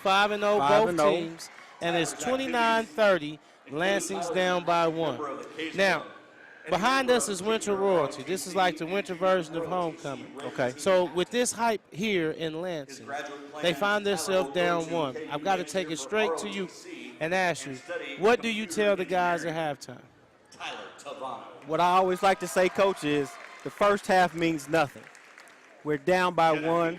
5-0 both teams, and it's 29-30. Lansing's down by 1. Now, behind us is Winter Royalty. This is like the winter version of homecoming. Okay. So with this hype here in Lansing, they find themselves down 1. I've got to take it straight to you and ask you, what do you tell the guys at halftime? What I always like to say, Coach, is the first half means nothing. We're down by 1.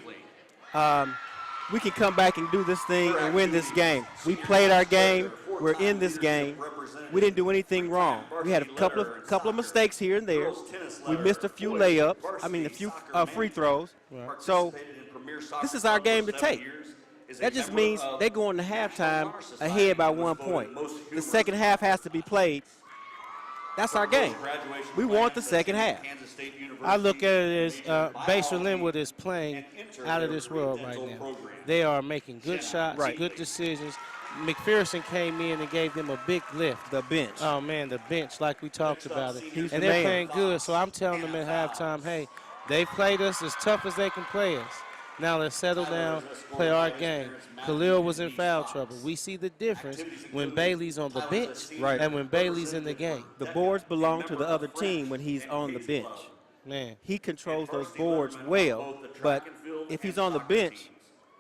We can come back and do this thing and win this game. We played our game. We're in this game. We didn't do anything wrong. We had a couple of mistakes here and there. We missed a few layups. I mean, a few free throws. So this is our game to take. That just means they go into halftime ahead by 1 point. The second half has to be played. That's our game. We want the second half. I look at it as Basehor-Linwood is playing out of this world right now. They are making good shots, good decisions. McPherson came in and gave them a big lift. The bench. Oh, man, the bench, like we talked about it. He's and the they're man. playing good, so I'm telling them at halftime, hey, they played us as tough as they can play us. Now let's settle down, play our game. Khalil was in foul trouble. We see the difference when Bailey's on the bench and when Bailey's in the game. The boards belong to the other team when he's on the bench. Man, He controls those boards well, but if he's on the bench,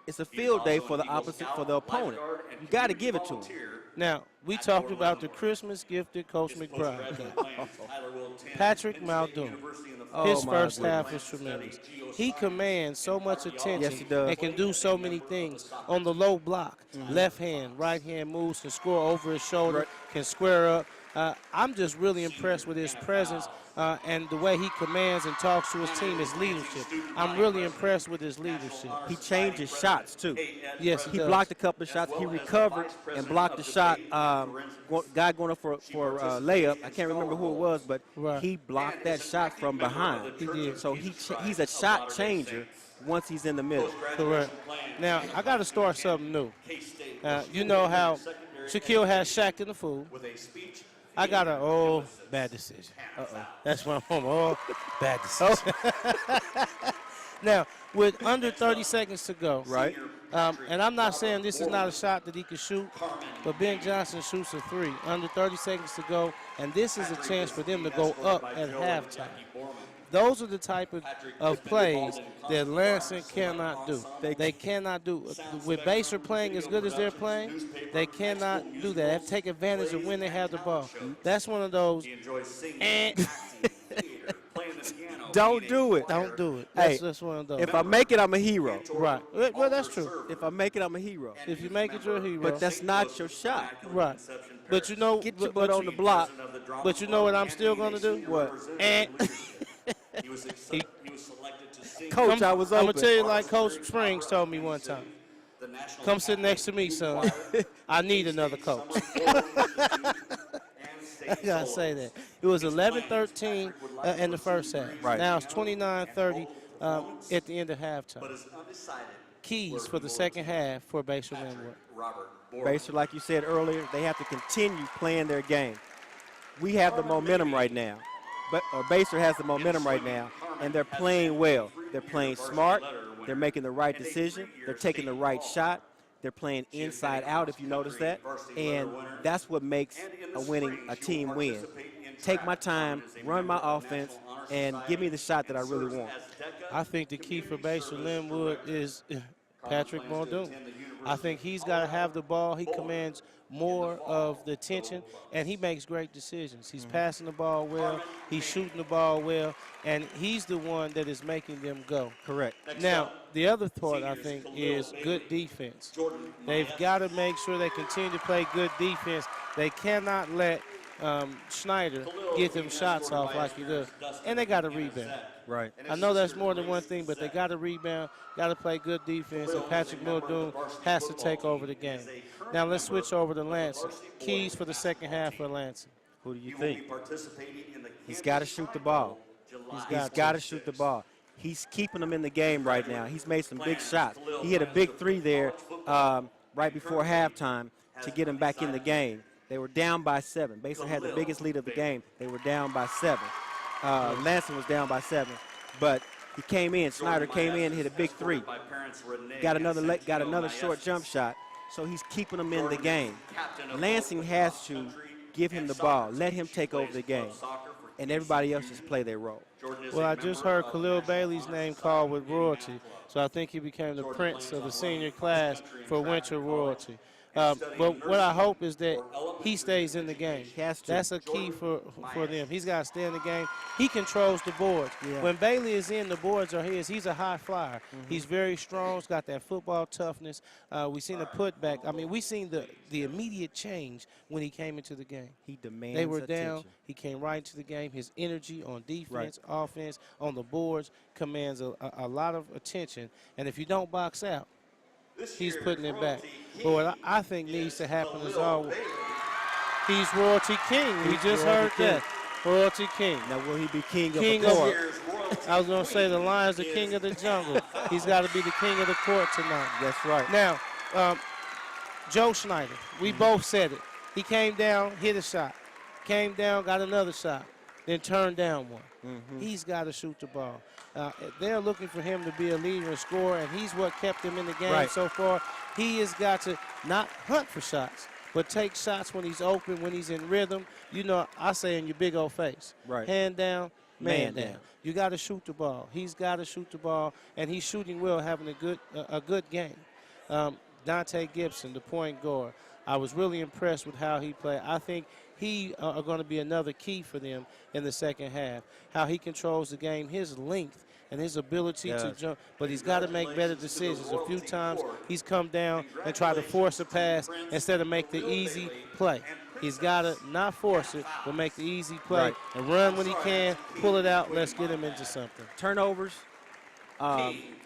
it's a field day for the opponent. You got to give it to him. now, we talked about the Christmas gift that Coach McBride got. Patrick Muldoon. His first half was tremendous. He commands so much attention Yes, he does. and can do so many things. On the low block, left hand, right hand moves, can score over his shoulder, can square up. I'm just really impressed with his presence and the way he commands and talks to his team, his leadership. I'm really impressed with his leadership. He changed his shots, too. Yes, He does. blocked a couple of shots. He recovered and blocked the shot. Guy going up for layup. I can't remember who it was, but he blocked that shot from behind. He did. So he's a shot changer once he's in the middle. Correct. Now, I got to start something new. You know how Shaquille has Shaq in the fool. I got a bad decision. That's what I'm on. Bad decision. Now, with under 30 seconds to go, Right. And I'm not saying this is not a shot that he can shoot, but Ben Johnson shoots a 3. Under 30 seconds to go, and this is a chance for them to go up at halftime. Those are the type of plays that Lansing cannot do. They cannot do. With Basehor playing as good as they're playing, they cannot do that. They have to take advantage of when they have the ball. That's one of those. Don't do it. Don't do it. Hey, That's one of those. If I make it, I'm a hero. Right. Well, that's true. If I make it, I'm a hero. If you make it, you're a hero. But that's not your shot. right. But you know, Get your butt on the block. But you know what I'm still going to do? What? And Coach, I was I'm open. going to tell you like Coach Springs told me one time. Come sit next to me, son. I need another coach. I got to say that. It was 11-13 in the first half. Right. Now it's 29-30 at the end of halftime. Keys for the second half for Basehor-Linwood. Basehor, like you said earlier, they have to continue playing their game. We have the momentum right now. Basehor has the momentum right now, and they're playing well. They're playing smart. They're making the right decision. They're taking the right shot. They're playing inside out, if you notice that. And that's what makes a team win. Take my time, run my offense, and give me the shot that I really want. I think the key for Basehor-Linwood is Patrick Muldoon. I think he's got to have the ball. He commands more of the attention, and he makes great decisions. He's passing the ball well, he's shooting the ball well, and he's the one that is making them go. Correct. Now, the other part, I think, is good defense. They've got to make sure they continue to play good defense. They cannot let Schneider get them shots off like he does, and they got to rebound. Right. I know that's more than one thing, but they got to rebound, got to play good defense, and Patrick Muldoon has to take over the game. Now let's switch over to Lansing. Keys for the second half for Lansing. Who do you think? He's got to shoot the ball. He's got to shoot the ball. He's keeping them in the game right now. He's made some big shots. He hit a big three there right before halftime to get him back in the game. They were down by 7. Basehor had the biggest lead of the game. They were down by 7. Lansing was down by 7, but he came in. Snyder came in, hit a big three. Got another short jump shot, so he's keeping them in the game. Lansing has to give him the ball, let him take over the game, and everybody else just play their role. Well, I just heard Khalil Bailey's name called with royalty, so I think he became the prince of the senior class for winter royalty. But what I hope is that he stays in the game. That's a key for them. He's got to stay in the game. He controls the boards. Yeah. When Bailey is in, the boards are his. He's a high flyer. He's very strong. He's got that football toughness. We've seen the putback. I mean, we've seen the immediate change when he came into the game. He demands They were attention. down. He came right into the game. His energy on defense, offense, on the boards commands a lot of attention. And if you don't box out, he's putting it back. But what I think needs to happen is he's royalty king. We just heard that. Royalty king. Now, will he be king of King the court? I was going to say the lion's the king of the jungle. He's got to be the king of the court tonight. That's right. Now, Joe Schneider, we both said it. He came down, hit a shot. Came down, got another shot. Then turned down one. He's got to shoot the ball. They're looking for him to be a leader and scorer, and he's what kept him in the game so far. He has got to not hunt for shots, but take shots when he's open, when he's in rhythm. You know, I say in your big old face. Right. Hand down, man down. You got to shoot the ball. He's got to shoot the ball, and he's shooting well, having a good game. Dante Gibson, the point guard, I was really impressed with how he played. I think he are going to be another key for them in the second half. How he controls the game, his length and his ability to jump, but he's got to make better decisions. A few times he's come down and tried to force a pass instead of make the easy play. He's got to not force it, but make the easy play and run when he can, pull it out. Let's get him into something. Turnovers.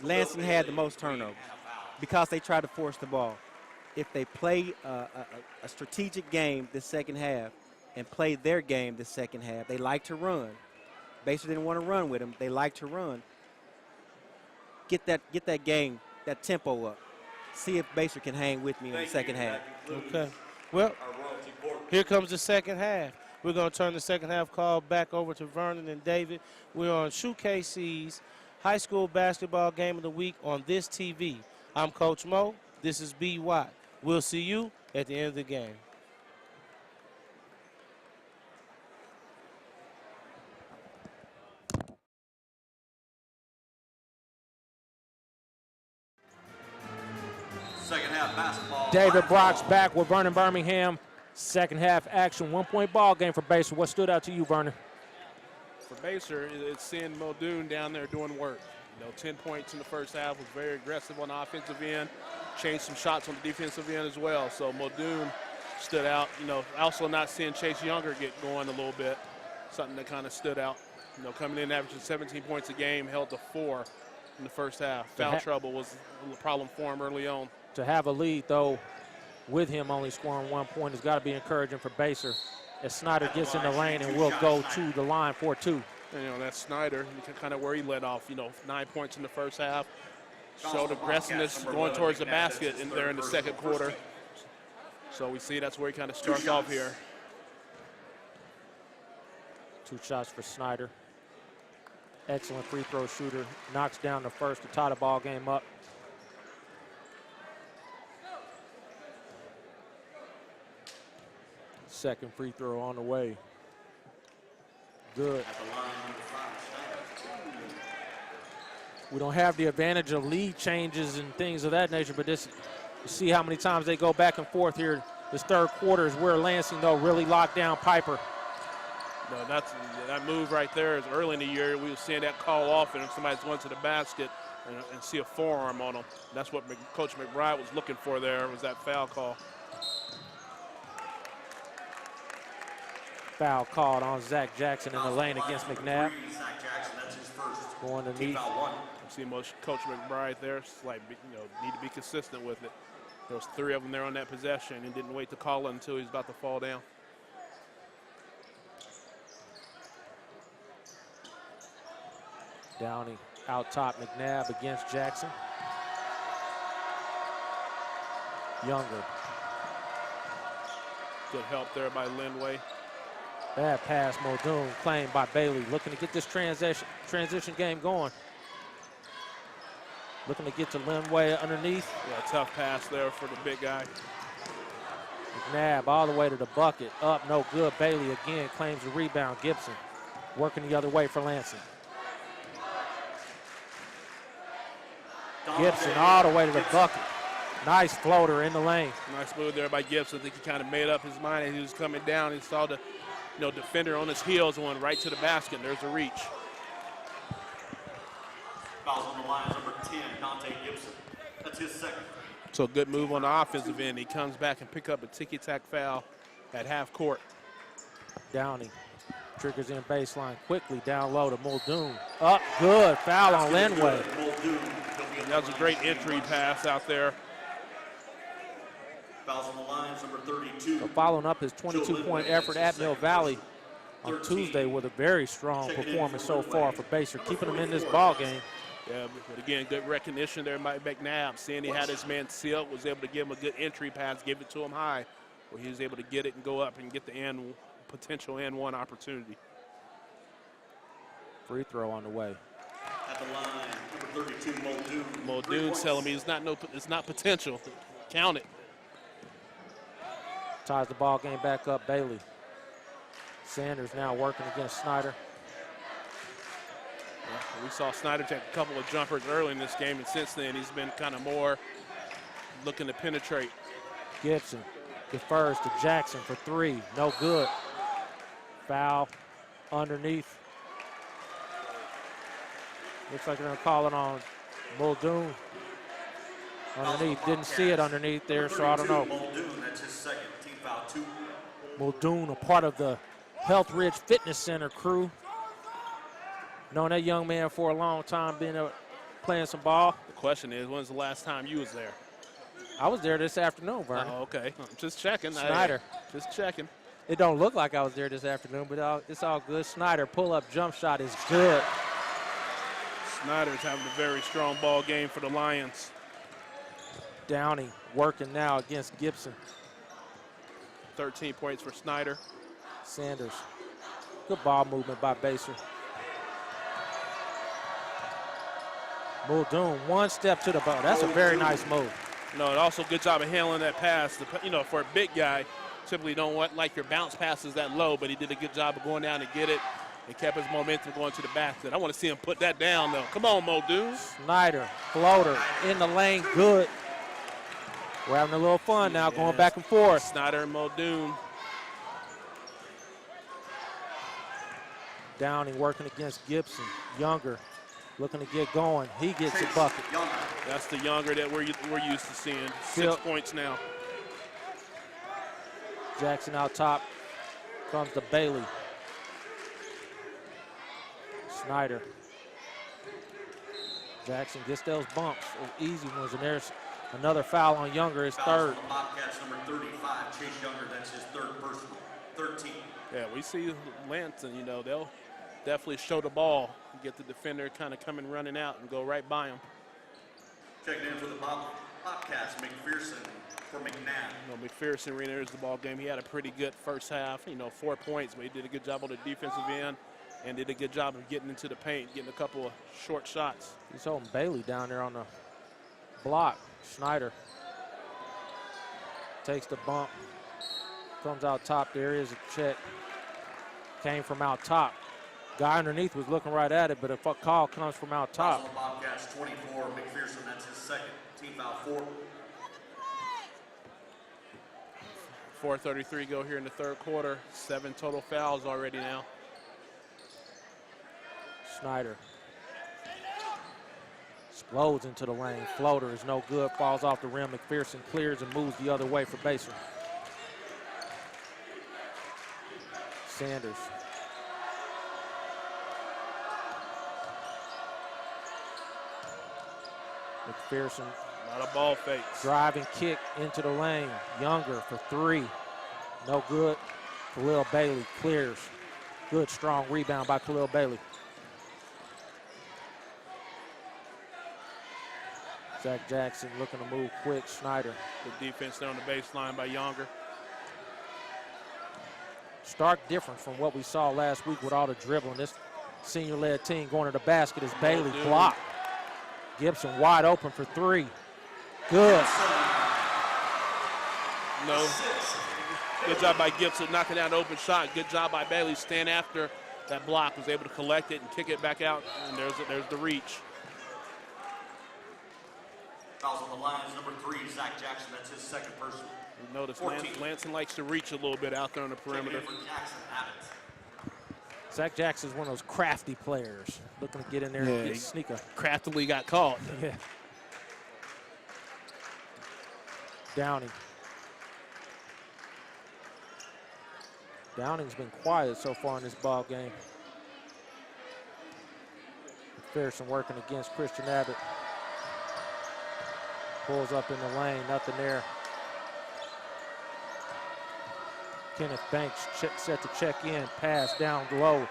Lansing had the most turnovers because they tried to force the ball. If they play a strategic game this second half and play their game this second half, they like to run. Basehor didn't want to run with them. They like to run. Get that game, that tempo up. See if Basehor can hang with me in the second half. Okay. Well, here comes the second half. We're going to turn the second half call back over to Vernon and David. We're on SHUKC's high school basketball game of the week on this TV. I'm Coach Mo. This is B. Watt. We'll see you at the end of the game. Second half basketball. David Brock's back with Vernon Birmingham. Second half action, 1-point ball game for Basehor. What stood out to you, Vernon? For Basehor, it's seeing Muldoon down there doing work. 10 points in the first half, was very aggressive on the offensive end, changed some shots on the defensive end as well. So Muldoon stood out. Also not seeing Chase Younger get going a little bit, something that kind of stood out. Coming in averaging 17 points a game, held to 4 in the first half. Foul trouble was a problem for him early on. To have a lead, though, with him only scoring 1 point has got to be encouraging for Basehor as Snyder gets in the lane and will go to the line for 2. That's Snyder, kind of where he led off, 9 points in the first half. Showed aggressiveness going towards the basket in the second quarter. So we see that's where he kind of starts off here. 2 shots for Snyder. Excellent free throw shooter. Knocks down the first to tie the ball game up. Second free throw on the way. Good. We don't have the advantage of lead changes and things of that nature, but this, you see how many times they go back and forth here. This third quarter is where Lansing, though, really locked down Piper. No, that move right there is early in the year. We were seeing that call often if somebody's going to the basket and see a forearm on them. That's what Coach McBride was looking for there, was that foul call. Foul called on Zach Jackson in the lane against McNabb. Zach Jackson, that's his first. Going to Team knee. foul 1. See Coach McBride there, it's like, need to be consistent with it. There was 3 of them there on that possession and didn't wait to call it until he was about to fall down. Downey out top, McNabb against Jackson. Younger. Good help there by Linway. Bad pass, Muldoon, claimed by Bailey. Looking to get this transition game going. Looking to get to Linway underneath. Yeah, tough pass there for the big guy. McNabb all the way to the bucket. Up, no good. Bailey again claims the rebound. Gibson working the other way for Lansing. Gibson all the way to the bucket. Nice floater in the lane. Nice move there by Gibson. I think he kind of made up his mind as he was coming down. He saw the defender on his heels, went right to the basket. There's a reach. Fouls on the line, number 10, Dante Gibson. That's his second. So good move on the offensive end. He comes back and pick up a ticky-tack foul at half court. Downey triggers in baseline quickly, down low to Muldoon. Up, good, foul on Linway. That was a great entry pass out there. Fouls on the line, number 32. So following up his 22-point effort at Mill Valley on Tuesday with a very strong performance so far for Basehor, keeping them in this ball game. Yeah, but again, good recognition there by McNabb. Seeing he had his man sealed, was able to give him a good entry pass, give it to him high, where he was able to get it and go up and get the potential and one opportunity. Free throw on the way. At the line, number 32, Muldoon. Muldoon's telling me it's not potential. Count it. Ties the ball game back up, Bailey. Sanders now working against Snyder. Yeah, we saw Snyder take a couple of jumpers early in this game, and since then he's been kind of more looking to penetrate. Gibson defers to Jackson for 3. No good. Foul underneath. Looks like they're going to call it on Muldoon. Underneath. Didn't see it underneath there, so I don't know. Muldoon, that's his second. Team foul 2. Muldoon, a part of the Health Ridge Fitness Center crew. Known that young man for a long time, playing some ball. The question is, when's the last time you was there? I was there this afternoon, Vernon. Oh, okay. Just checking. Snyder. Just checking. It don't look like I was there this afternoon, but it's all good. Snyder pull-up jump shot is good. Snyder's having a very strong ball game for the Lions. Downey working now against Gibson. 13 points for Snyder. Sanders. Good ball movement by Basehor. Muldoon, one step to the ball. That's a very nice move. No, and also good job of handling that pass. For a big guy, typically don't want like your bounce passes that low, but he did a good job of going down to get it and kept his momentum going to the basket. I want to see him put that down, though. Come on, Muldoon. Snyder, floater, in the lane, good. We're having a little fun now, going back and forth. Snyder and Muldoon. Downing working against Gibson. Younger looking to get going. He gets a bucket. That's the Younger that we're used to seeing. 6 points now. Jackson out top. Comes to Bailey. Snyder. Jackson gets those bumps, those easy ones, and there's another foul on Younger, his third. Bobcats number 35, Chase Younger, that's his third personal. 13. Yeah, we see Lansing, they'll definitely show the ball, get the defender kind of coming running out and go right by him. Checking in for the Bobcats, McPherson for McNabb. McPherson re-enters the ball game. He had a pretty good first half, 4 points, but he did a good job on the defensive end and did a good job of getting into the paint, getting a couple of short shots. He's holding Bailey down there on the block. Snyder takes the bump, comes out top. There is a check. Came from out top. Guy underneath was looking right at it, but if a call comes from out top. Bobcats 24, McPherson, that's his second. Team foul 4. 4:33 go here in the third quarter. 7 total fouls already now. Snyder explodes into the lane. Floater is no good, falls off the rim. McPherson clears and moves the other way for Basehor. Sanders. McPherson. A lot of ball fakes. Driving kick into the lane. Younger for 3. No good. Khalil Bailey clears. Good, strong rebound by Khalil Bailey. Zach Jackson looking to move quick. Snyder. Good defense there on the baseline by Younger. Stark difference from what we saw last week with all the dribbling. This senior-led team going to the basket as Bailey blocked. Gibson wide open for 3. Good. No. Good job by Gibson knocking down the open shot. Good job by Bailey. Stand after that block. Was able to collect it and kick it back out. And there's the reach. Fouls on the line is number 3, Zach Jackson. That's his second personal. You notice Lansing likes to reach a little bit out there on the perimeter. Zach Jackson's one of those crafty players, looking to get in there and get sneaker. Craftily got caught. Yeah. Downing. Downing's been quiet so far in this ball game. McPherson working against Christian Abbott. Pulls up in the lane, nothing there. Kenneth Banks set to check in, pass down low.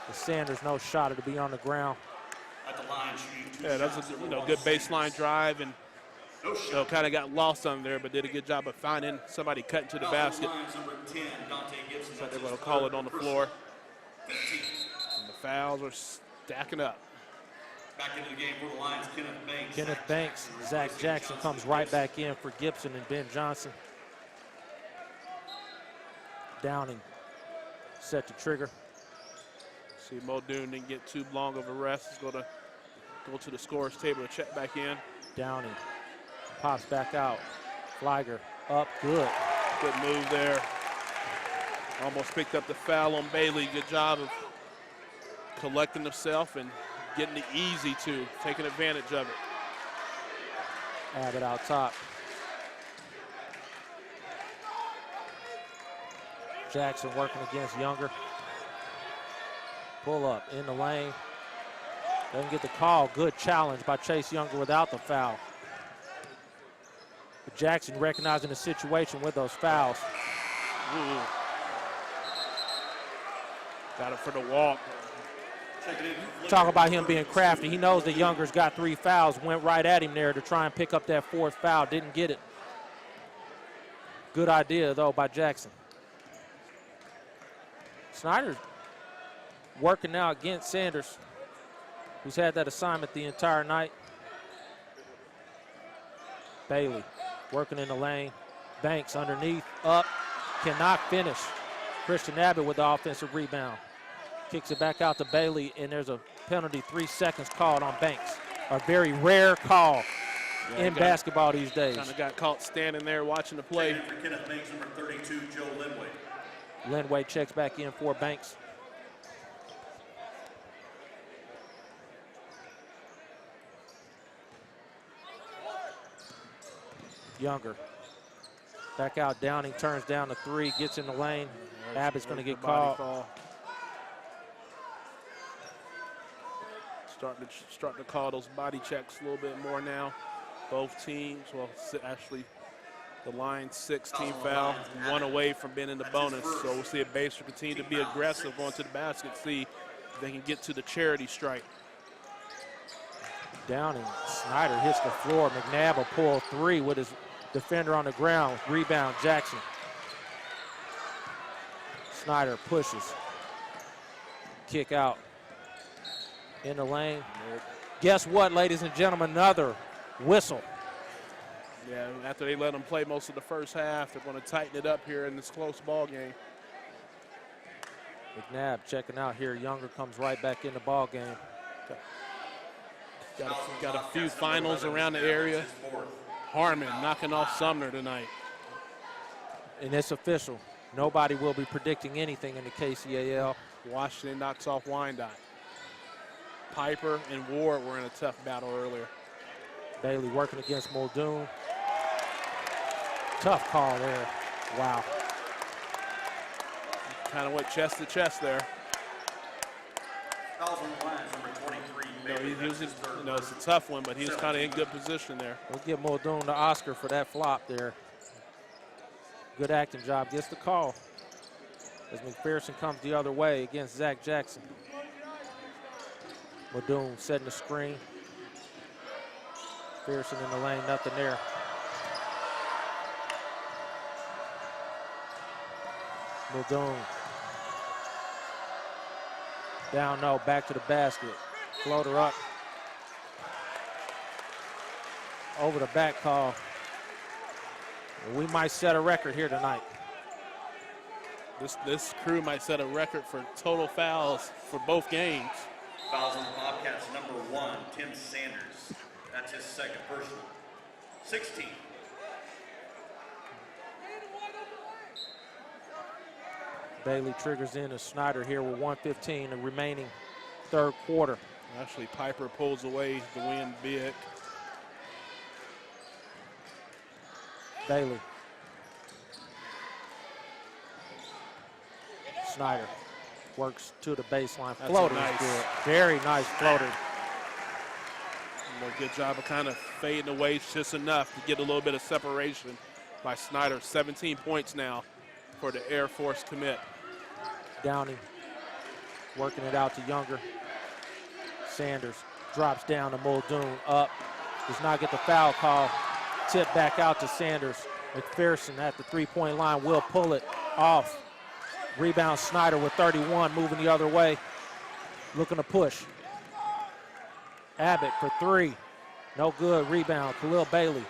The Sanders, no shot, it'll be on the ground. At the line, shooting 2 Yeah, that's a good baseline drive, and kind of got lost on there, but did a good job of finding somebody cutting to the basket. So they're going to call it on the floor. And the fouls are stacking up. Back into the game for the Lions, Kenneth Banks. Kenneth Banks, Zach Jackson comes right back in for Gibson and Ben Johnson. Downing set to trigger. See, Muldoon didn't get too long of a rest. He's going to go to the scorer's table to check back in. Downing pops back out. Flagger up, good. Good move there. Almost picked up the foul on Bailey. Good job of collecting himself and getting the easy two, taking advantage of it. Abbott out top. Jackson working against Younger. Pull up in the lane. Doesn't get the call. Good challenge by Chase Younger without the foul. But Jackson recognizing the situation with those fouls. Ooh. Got it for the walk. Talk about him being crafty. He knows that Younger's got 3 fouls. Went right at him there to try and pick up that 4th foul. Didn't get it. Good idea, though, by Jackson. Snyder's working now against Sanders, who's had that assignment the entire night. Bailey working in the lane. Banks underneath, up, cannot finish. Christian Abbott with the offensive rebound. Kicks it back out to Bailey, and there's a penalty, 3 seconds called on Banks. A very rare call in basketball these days. Kind of got caught standing there watching the play. For Kenneth Banks, number 32, Joe Linway. Linway checks back in for Banks. Younger. Back out, Downing turns down the 3, gets in the lane. Abbott's going to get called. Starting to call those body checks a little bit more now. Both teams, well, actually, the Lions 6-team foul, 1 away from being in the bonus. So we'll see if Basehor continue to be aggressive going to the basket, see if they can get to the charity strike. Downing, Snyder hits the floor. McNabb will pull 3 with his defender on the ground. Rebound, Jackson. Snyder pushes. Kick out. In the lane. Guess what, ladies and gentlemen? Another whistle. Yeah, after they let them play most of the first half, they're going to tighten it up here in this close ball game. McNabb checking out here. Younger comes right back in the ball game. Got a few finals around the area. Harmon knocking off Sumner tonight. And it's official. Nobody will be predicting anything in the KCAL. Washington knocks off Wyandotte. Piper and Ward were in a tough battle earlier. Bailey working against Muldoon. Tough call there. Wow. Kind of went chest to chest there. Fouls on the lines, number 23. It's a tough one, but he was kind of in good position there. Let's give Muldoon the Oscar for that flop there. Good acting job. Gets the call as McPherson comes the other way against Zach Jackson. Muldoon setting the screen. McPherson in the lane, nothing there. Muldoon. Down low, back to the basket. Floater up. Over the back call. We might set a record here tonight. This crew might set a record for total fouls for both games. Fouls on the Bobcats, number 1, Tim Sanders. That's his second personal. 16. Bailey triggers in as Snyder here with 1:15 the remaining third quarter. Actually, Piper pulls away to win big. Bailey. Snyder works to the baseline. Floater is good. Very nice floater. A good job of kind of fading away just enough to get a little bit of separation by Snyder. 17 points now for the Air Force commit. Downing working it out to Younger. Sanders drops down to Muldoon. Up. Does not get the foul call. Tip back out to Sanders. McPherson at the three-point line will pull it off. Rebound Snyder with 31, moving the other way. Looking to push. Abbott for three. No good. Rebound. Khalil Bailey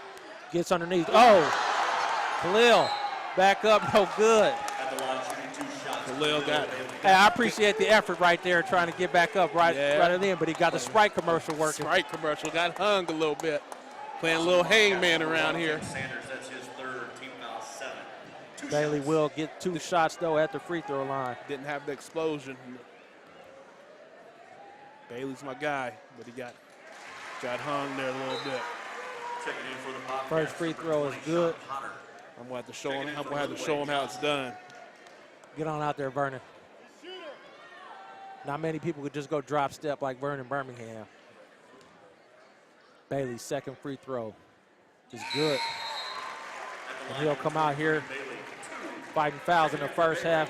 gets underneath. Oh! Khalil back up. No good. Khalil got it. Hey, I appreciate the effort right there trying to get back up right in, but he got the Sprite commercial working. Sprite commercial. Got hung a little bit. Playing a little hangman around here. Sanders, that's his third, team foul 7. Bailey will get 2 shots, though, at the free throw line. Didn't have the explosion. Bailey's my guy, but he got hung there a little bit. First free throw is good. I'm gonna have to show him how it's done. Get on out there, Vernon. Not many people could just go drop step like Vernon Birmingham. Bailey's second free throw is good. And he'll come out here fighting fouls in the first half.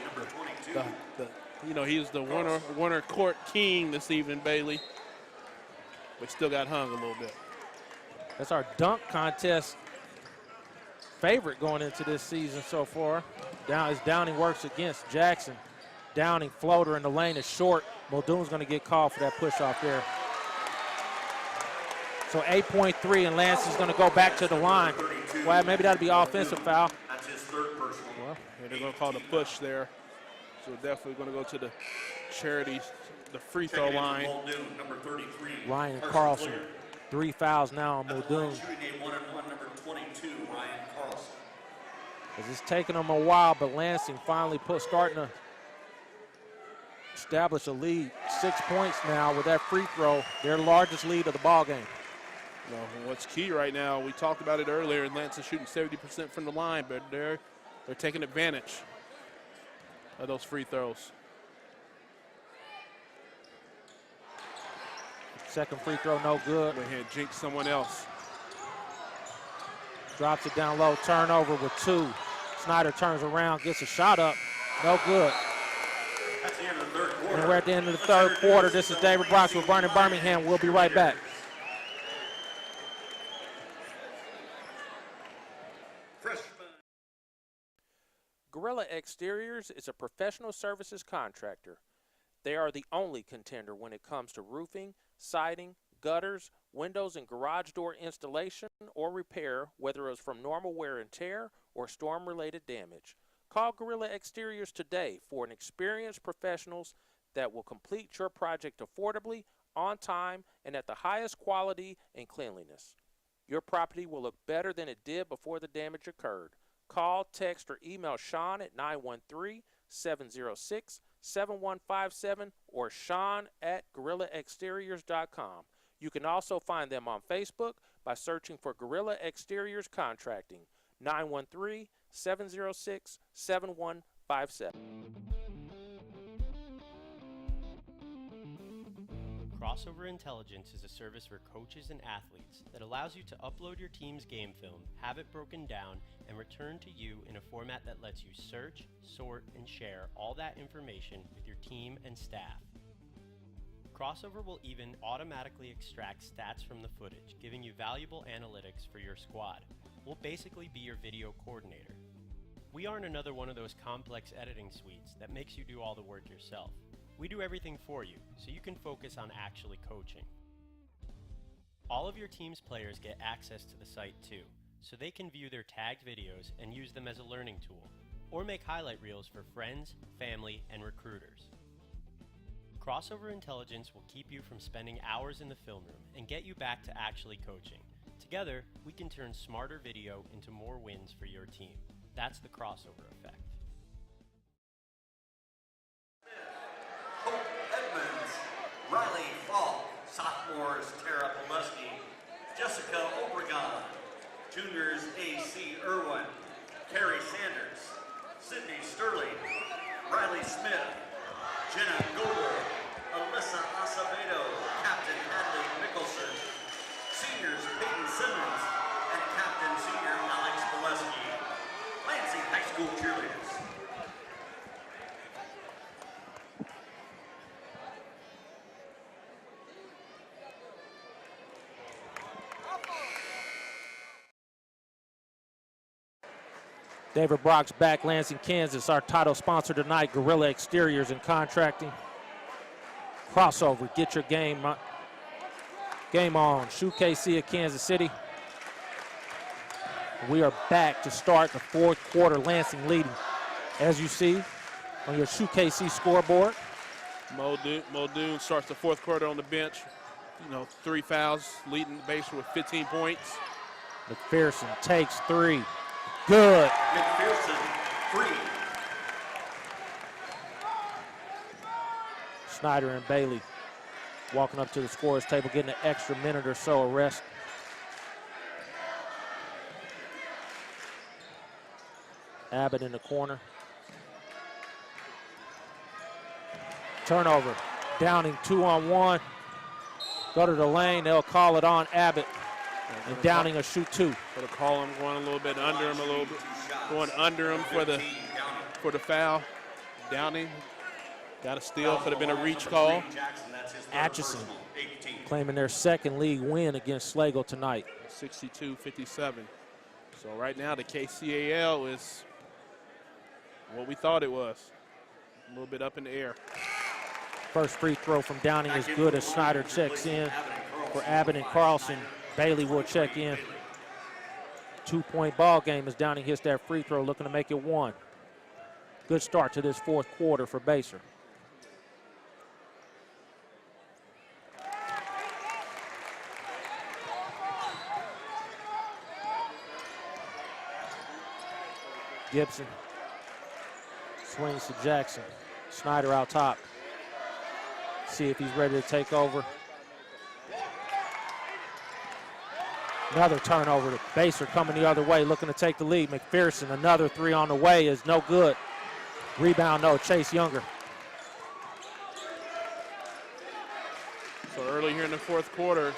He was the winner court king this evening, Bailey, but still got hung a little bit. That's our dunk contest favorite going into this season so far. As Downing works against Jackson. Downing floater in the lane is short. Muldoon's going to get called for that push off there. So 8.3, and Lansing's going to go back to the line. Well, maybe that'll be offensive foul. That's his third personal. Well, they're going to call the push there. So definitely going to go to the charities, the free throw line. Number 33, Ryan Carlson. 3 fouls now on Muldoon. Shooting a 1-on-1, number 22, Ryan Carlson. It's taken them a while, but Lansing finally starting to establish a lead. 6 points now with that free throw, their largest lead of the ball game. Well, what's key right now, we talked about it earlier, and Lansing shooting 70% from the line, but they're taking advantage of those free throws. Second free throw, no good. Go ahead, jinx someone else. Drops it down low, turnover with 2. Snyder turns around, gets a shot up, no good. That's the end of the third quarter. And we're at the end of the third quarter. This is David Brox with Vernon Birmingham. We'll be right back. Gorilla Exteriors is a professional services contractor. They are the only contender when it comes to roofing, siding, gutters, windows, and garage door installation or repair, whether it was from normal wear and tear or storm-related damage. Call Gorilla Exteriors today for an experienced professionals that will complete your project affordably, on time, and at the highest quality and cleanliness. Your property will look better than it did before the damage occurred. Call, text, or email Sean at 913-706-7157 or Sean@GorillaExteriors.com. You can also find them on Facebook by searching for Gorilla Exteriors Contracting, 913-706-7157. Crossover Intelligence is a service for coaches and athletes that allows you to upload your team's game film, have it broken down, and return to you in a format that lets you search, sort, and share all that information with your team and staff. Crossover will even automatically extract stats from the footage, giving you valuable analytics for your squad. We'll basically be your video coordinator. We aren't another one of those complex editing suites that makes you do all the work yourself. We do everything for you, so you can focus on actually coaching. All of your team's players get access to the site too, so they can view their tagged videos and use them as a learning tool, or make highlight reels for friends, family, and recruiters. Crossover Intelligence will keep you from spending hours in the film room and get you back to actually coaching. Together, we can turn smarter video into more wins for your team. That's the crossover effect. Riley Falk, sophomores Tara Pulaski, Jessica Obregon, juniors A.C. Irwin, Carrie Sanders, Sydney Sterling, Riley Smith, Jenna Goble, Alyssa Acevedo, Captain Hadley Mickelson, seniors Peyton Simmons, and Captain Senior Alex Pulaski, Lansing High School cheerleaders. David Brock's back, Lansing, Kansas. Our title sponsor tonight, Gorilla Exteriors and Contracting. Crossover, get your game on. SHUKC of Kansas City. We are back to start the fourth quarter, Lansing leading. As you see on your SHUKC scoreboard. Muldoon starts the fourth quarter on the bench. 3 fouls, leading the Basehor with 15 points. McPherson takes 3. Good. McPherson, 3. Snyder and Bailey walking up to the scorer's table, getting an extra minute or so of rest. Abbott in the corner. Turnover. Downing 2-on-1. Go to the lane. They'll call it on Abbott. And Downing will shoot 2. For the call, I'm going a little bit under him, going under him for the foul. Downing got a steal. Could have been a reach call. Atchison claiming their second league win against Slagle tonight. 62-57. So right now the KCAL is what we thought it was. A little bit up in the air. First free throw from Downing is good as Snyder checks in for Abbott and Carlson. Bailey will check in. 2-point ball game as Downing hits that free throw, looking to make it 1. Good start to this fourth quarter for Basehor. Gibson swings to Jackson. Snyder out top. See if he's ready to take over. Another turnover. Basehor coming the other way, looking to take the lead. McPherson, another 3 on the way, is no good. Rebound, no, Chase Younger. So early here in the fourth quarter,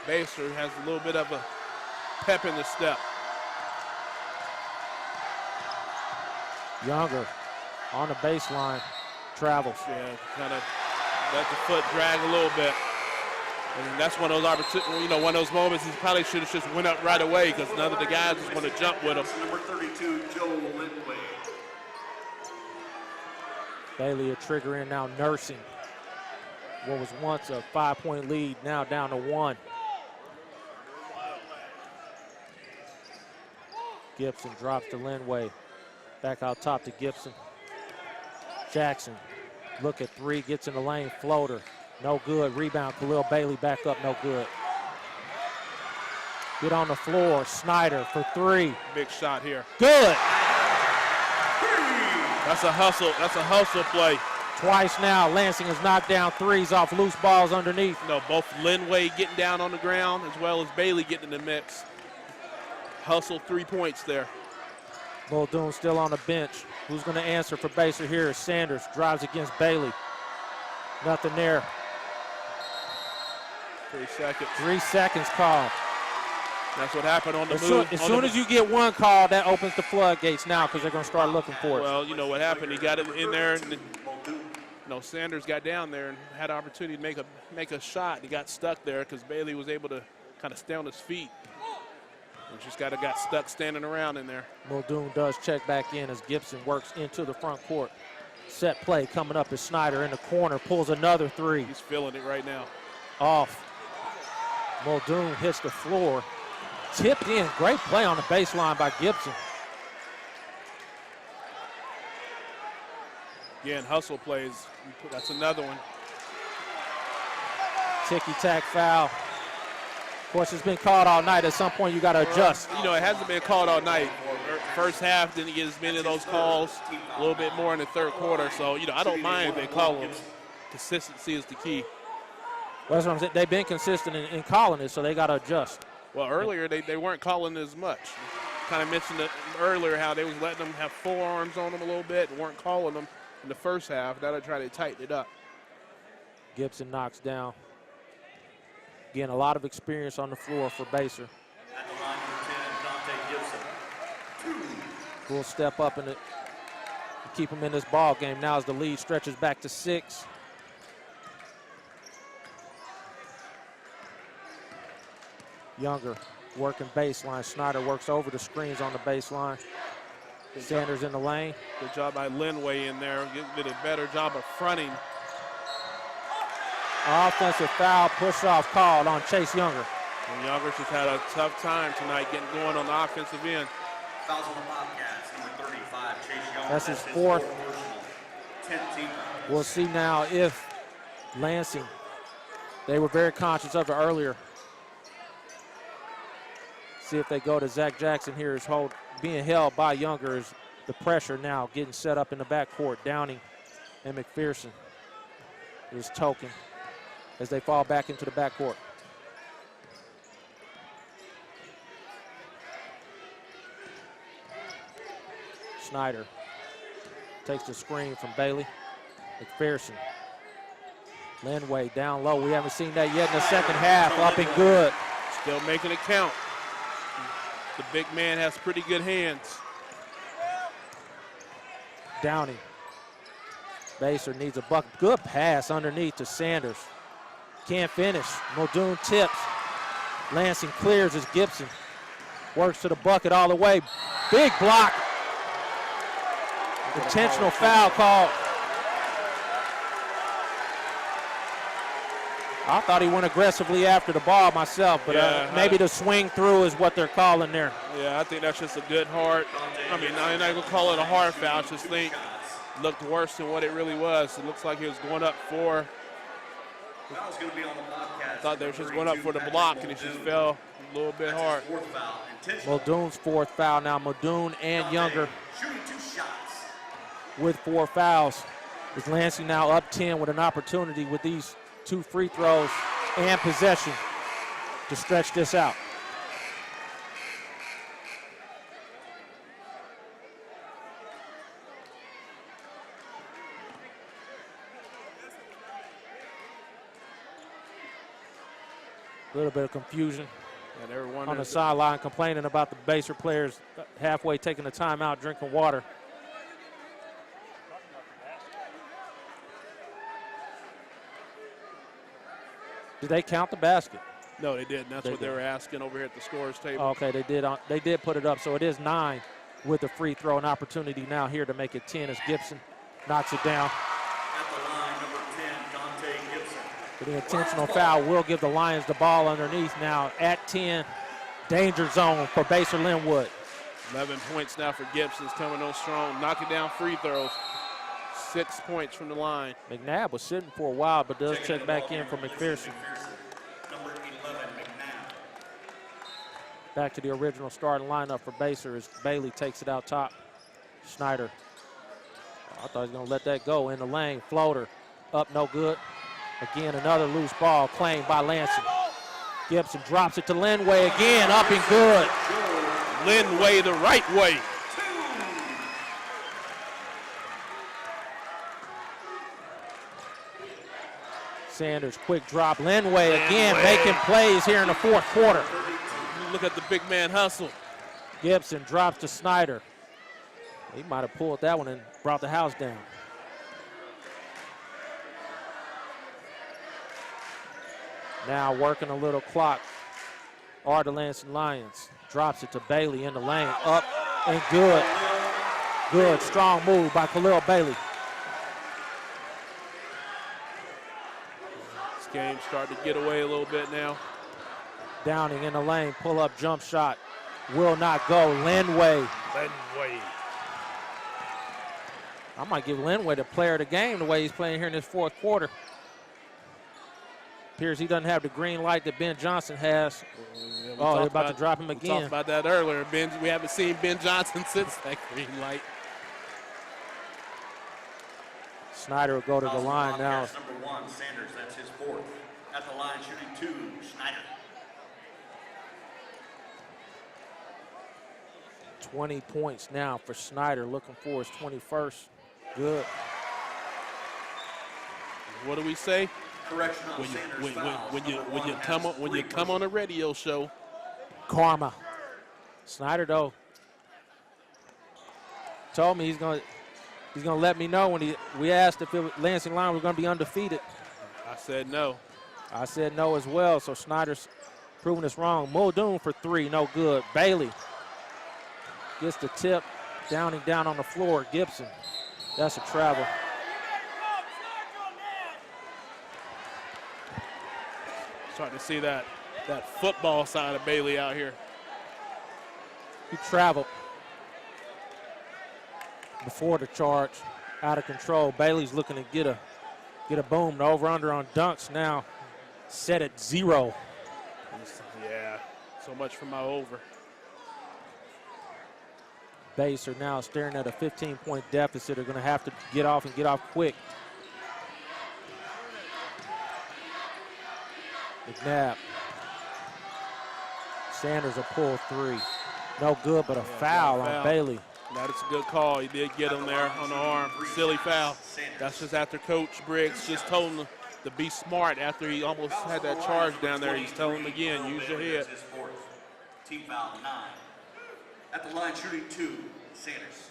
Basehor has a little bit of a pep in the step. Younger on the baseline, travels. Yeah, kind of let the foot drag a little bit. And that's one of those opportunities, one of those moments he probably should have just went up right away because none of the guys just want to jump with him. Number 32, Joe Lindway. Bailey a trigger in now, nursing what was once a 5-point lead, now down to 1. Gibson drops to Lindway. Back out top to Gibson. Jackson, look at 3, gets in the lane, floater. No good. Rebound. Khalil Bailey back up. No good. Get on the floor. Snyder for three. Big shot here. Good. That's a hustle. That's a hustle play. Twice now, Lansing has knocked down threes off loose balls underneath. You know, both Linway getting down on the ground as well as Bailey getting in the mix. Hustle 3 points there. Muldoon still on the bench. Who's going to answer for Basehor here? Sanders drives against Bailey. Nothing there. 3 seconds. 3 seconds called. That's what happened on the move. As soon as you get one call, that opens the floodgates now because they're going to start looking for it. Well, you know what happened. He got it in there, and Sanders got down there and had an opportunity to make a shot. He got stuck there because Bailey was able to kind of stay on his feet. And just got stuck standing around in there. Muldoon does check back in as Gibson works into the front court. Set play coming up as Snyder in the corner pulls another three. He's feeling it right now. Off. Muldoon hits the floor. Tipped in. Great play on the baseline by Gibson. Again, hustle plays. That's another one. Ticky-tack foul. Of course, it's been called all night. At some point, you got to adjust. You know, it hasn't been called all night. First half didn't get as many of those calls. A little bit more in the third quarter. So, you know, I don't mind if they call them. Consistency is the key. Well, that's what I'm saying. They've been consistent in calling it, so they got to adjust. Well, earlier they weren't calling as much. Kind of mentioned it earlier how they was letting them have forearms on them a little bit and weren't calling them in the first half. Now they're trying to tighten it up. Gibson knocks down. Again, a lot of experience on the floor for Basehor. At the line, number 10, Dante Gibson. We'll step up and keep him in this ball game. Now as the lead stretches back to 6. Younger working baseline. Snyder works over the screens on the baseline. Sanders in the lane. Good job by Linway in there. Did a better job of fronting. Offensive foul push-off called on Chase Younger. And Younger just had a tough time tonight getting going on the offensive end. Fouls on the Bobcats, number 35, Chase Young. That's his fourth. 10th team. We'll see now if Lansing, they were very conscious of it earlier. See if they go to Zach Jackson here is being held by Younger is the pressure now getting set up in the backcourt. Downing and McPherson is token as they fall back into the backcourt. Snyder takes the screen from Bailey. McPherson. Linway down low. We haven't seen that yet in the second half. Up and good. Still making it count. The big man has pretty good hands. Downing. Basehor needs a bucket. Good pass underneath to Sanders. Can't finish. Muldoon tips. Lansing clears as Gibson works to the bucket all the way. Big block. Intentional foul called. I thought he went aggressively after the ball myself, but maybe the swing through is what they're calling there. Yeah, I think that's just a good hard. I mean, I'm not going to call it a hard foul. I just think it looked worse than what it really was. It looks like he was going up for. I thought they were just going up for the block, and it just fell a little bit hard. Muldoon's fourth foul now. Muldoon and Younger with 4 fouls. Is Lansing now up 10 with an opportunity with these 2 free throws and possession to stretch this out. A little bit of confusion on the sideline, complaining about the Basehor players halfway taking the timeout, drinking water. Did they count the basket? No, they didn't. That's what they were asking over here at the scorer's table. Okay, they did put it up, so it is 9 with the free throw. An opportunity now here to make it 10 as Gibson knocks it down. At the line, number 10, Dante Gibson. The intentional foul will give the Lions the ball underneath now at 10. Danger zone for Basehor-Linwood. 11 points now for Gibson's coming on strong, knocking down free throws. 6 points from the line. McNabb was sitting for a while, but does check back in for McPherson. Number 11, McNabb. Back to the original starting lineup for Baser as Bailey takes it out top. Snyder. I thought he was going to let that go in the lane. Floater. Up, no good. Again, another loose ball claimed by Lansing. Gibson drops it to Linway again. Up and good. Linway the right way. Sanders, quick drop. Linway again making plays here in the fourth quarter. Look at the big man hustle. Gibson drops to Snyder. He might have pulled that one and brought the house down. Now working a little clock are the Lansing Lions. Drops it to Bailey in the lane. Up and good. Good, strong move by Khalil Bailey. This game's starting to get away a little bit now. Downing in the lane, pull up jump shot. Will not go. Linway. Linway. I might give Linway the player of the game the way he's playing here in this fourth quarter. Appears he doesn't have the green light that Ben Johnson has. Oh, they're about to drop him We again. talked about that earlier. We haven't seen Ben Johnson since that green light. Snyder will go to the line now. Number 1, Sanders, that's his fourth. At the line, shooting 2, Schneider. 20 points now for Snyder, looking for his 21st. Good. What do we say? Correction on Sanders' foul. When you come on a radio show. Karma. Snyder, though, told me he's gonna let me know when we asked if Lansing Lions were gonna be undefeated. I said no. I said no as well, so Snyder's proving us wrong. Muldoon for 3, no good. Bailey gets the tip, Downing down on the floor. Gibson, that's a travel. Starting to see that football side of Bailey out here. He traveled before the charge, out of control. Bailey's looking to get a boom. The over-under on dunks now set at 0. Yeah, so much for my over. Baser now staring at a 15-point deficit. They're going to have to get off and get off quick. McNabb. Sanders will pull 3. No good, but a foul on Bailey. That is a good call. He did get him there on the arm. Silly foul. That's just after Coach Briggs just told him to be smart after he almost had that charge down there. He's telling him again, use your head. Team foul 9. At the line, shooting 2, Sanders.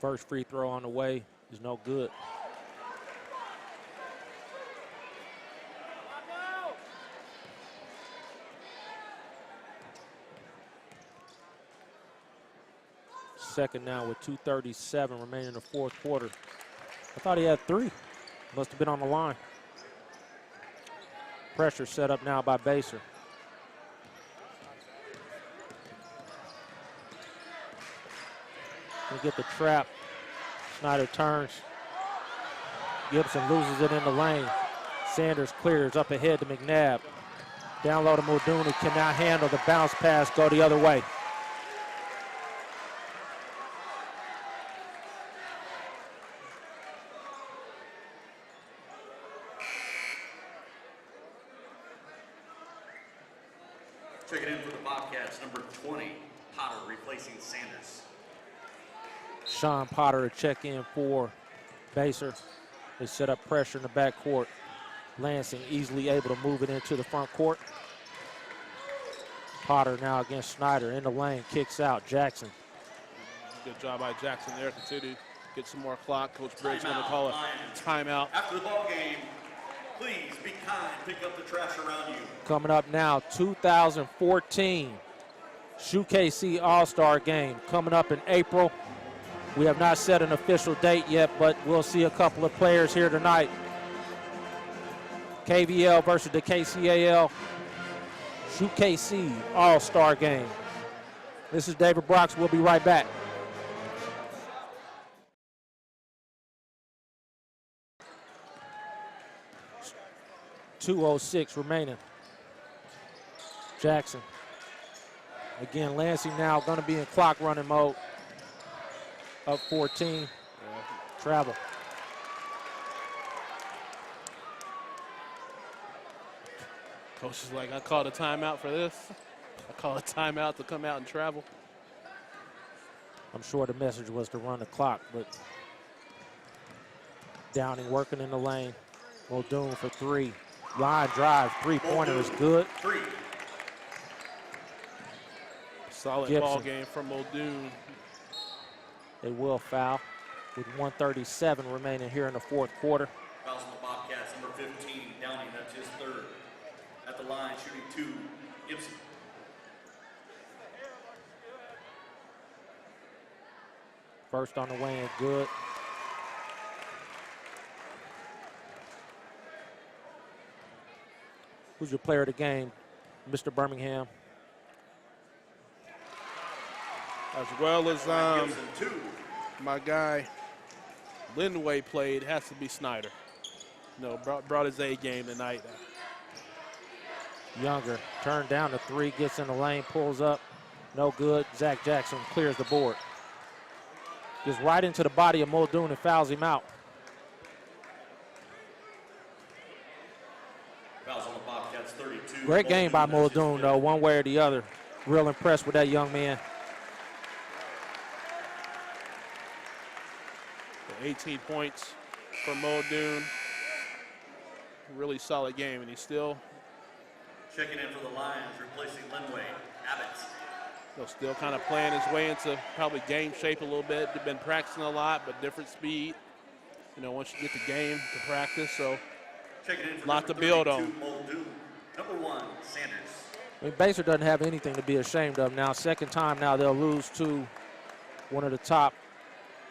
First free throw on the way is no good. Second now with 2:37 remaining in the fourth quarter. I thought he had 3. Must have been on the line. Pressure set up now by Baser. They get the trap. Snyder turns. Gibson loses it in the lane. Sanders clears up ahead to McNabb. Down low to Muldoon, who cannot handle the bounce pass, go the other way. Checking in for the Bobcats, number 20, Potter replacing Sanders. Sean Potter to check in for Baser. They set up pressure in the backcourt. Lansing easily able to move it into the front court. Potter now against Snyder in the lane, kicks out. Jackson. Good job by Jackson there. Continue to get some more clock. Coach Briggs going to call a timeout. After the ball game, please be kind, pick up the trash around you. Coming up now, 2014 SHUKC All-Star Game coming up in April. We have not set an official date yet, but we'll see a couple of players here tonight. KVL versus the KCAL SHUKC All-Star Game. This is David Brox. We'll be right back. .206 remaining. Jackson. Again, Lansing now going to be in clock running mode. Up 14. Travel. Coach is like, I called a timeout for this. I called a timeout to come out and travel. I'm sure the message was to run the clock, but Downing working in the lane. Muldoon for three. Line drive, three-pointer is good. Solid Gibson. ball game from Muldoon. They will foul with 1:37 remaining here in the fourth quarter. Fouls on the Bobcats, number 15, Downing, that's his third. At the line, shooting 2, Gibson. First on the way in, good. Who's your player of the game, Mr. Birmingham? As well as Gibson, 2. my guy Linwood played, has to be Snyder. No, brought his A game tonight. Younger turned down the three, gets in the lane, pulls up, no good. Zach Jackson clears the board. Gets right into the body of Muldoon and fouls him out. Fouls on the Bobcats, 32. Great game by Muldoon, though, one way or the other. Real impressed with that young man. 18 points for Muldoon. Really solid game, and he's still Checking in for the Lions, replacing Linway, Abbott. still kind of playing his way into probably game shape a little bit. They've been practicing a lot, but different speed. You know, once you get the game to practice, so Checking in for lot to number build 32, on. Muldoon. Number 1, Sanders. I mean, Basehor doesn't have anything to be ashamed of now. Second time now they'll lose to one of the top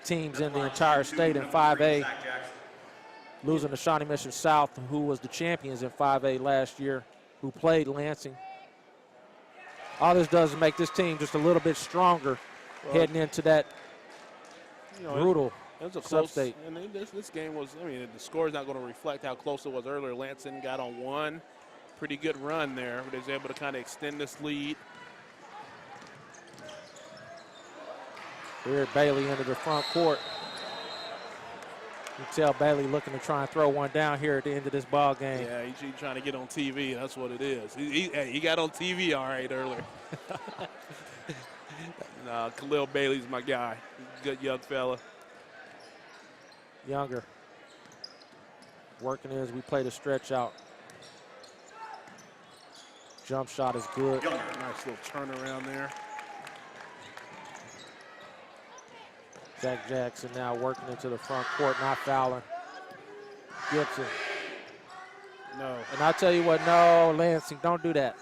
teams in the entire state in 5A. Losing to Shawnee Mission South, who was the champions in 5A last year, who played Lansing. All this does is make this team just a little bit stronger heading into that brutal it was a close, sub-state. and this game was, I mean, the score is not going to reflect how close it was earlier. Lansing got on one pretty good run there, but they was able to kind of extend this lead. Here, Bailey into the front court. You can tell Bailey looking to try and throw one down here at the end of this ball game. Yeah, he's trying to get on TV. That's what it is. He got on TV all right earlier. Nah, Khalil Bailey's my guy. Good young fella. Younger working as we play the stretch out. Jump shot is good. Nice little turnaround there. Zach Jackson now working into the front court, not fouling. Gibson. No. And I'll tell you what, no, Lansing, don't do that.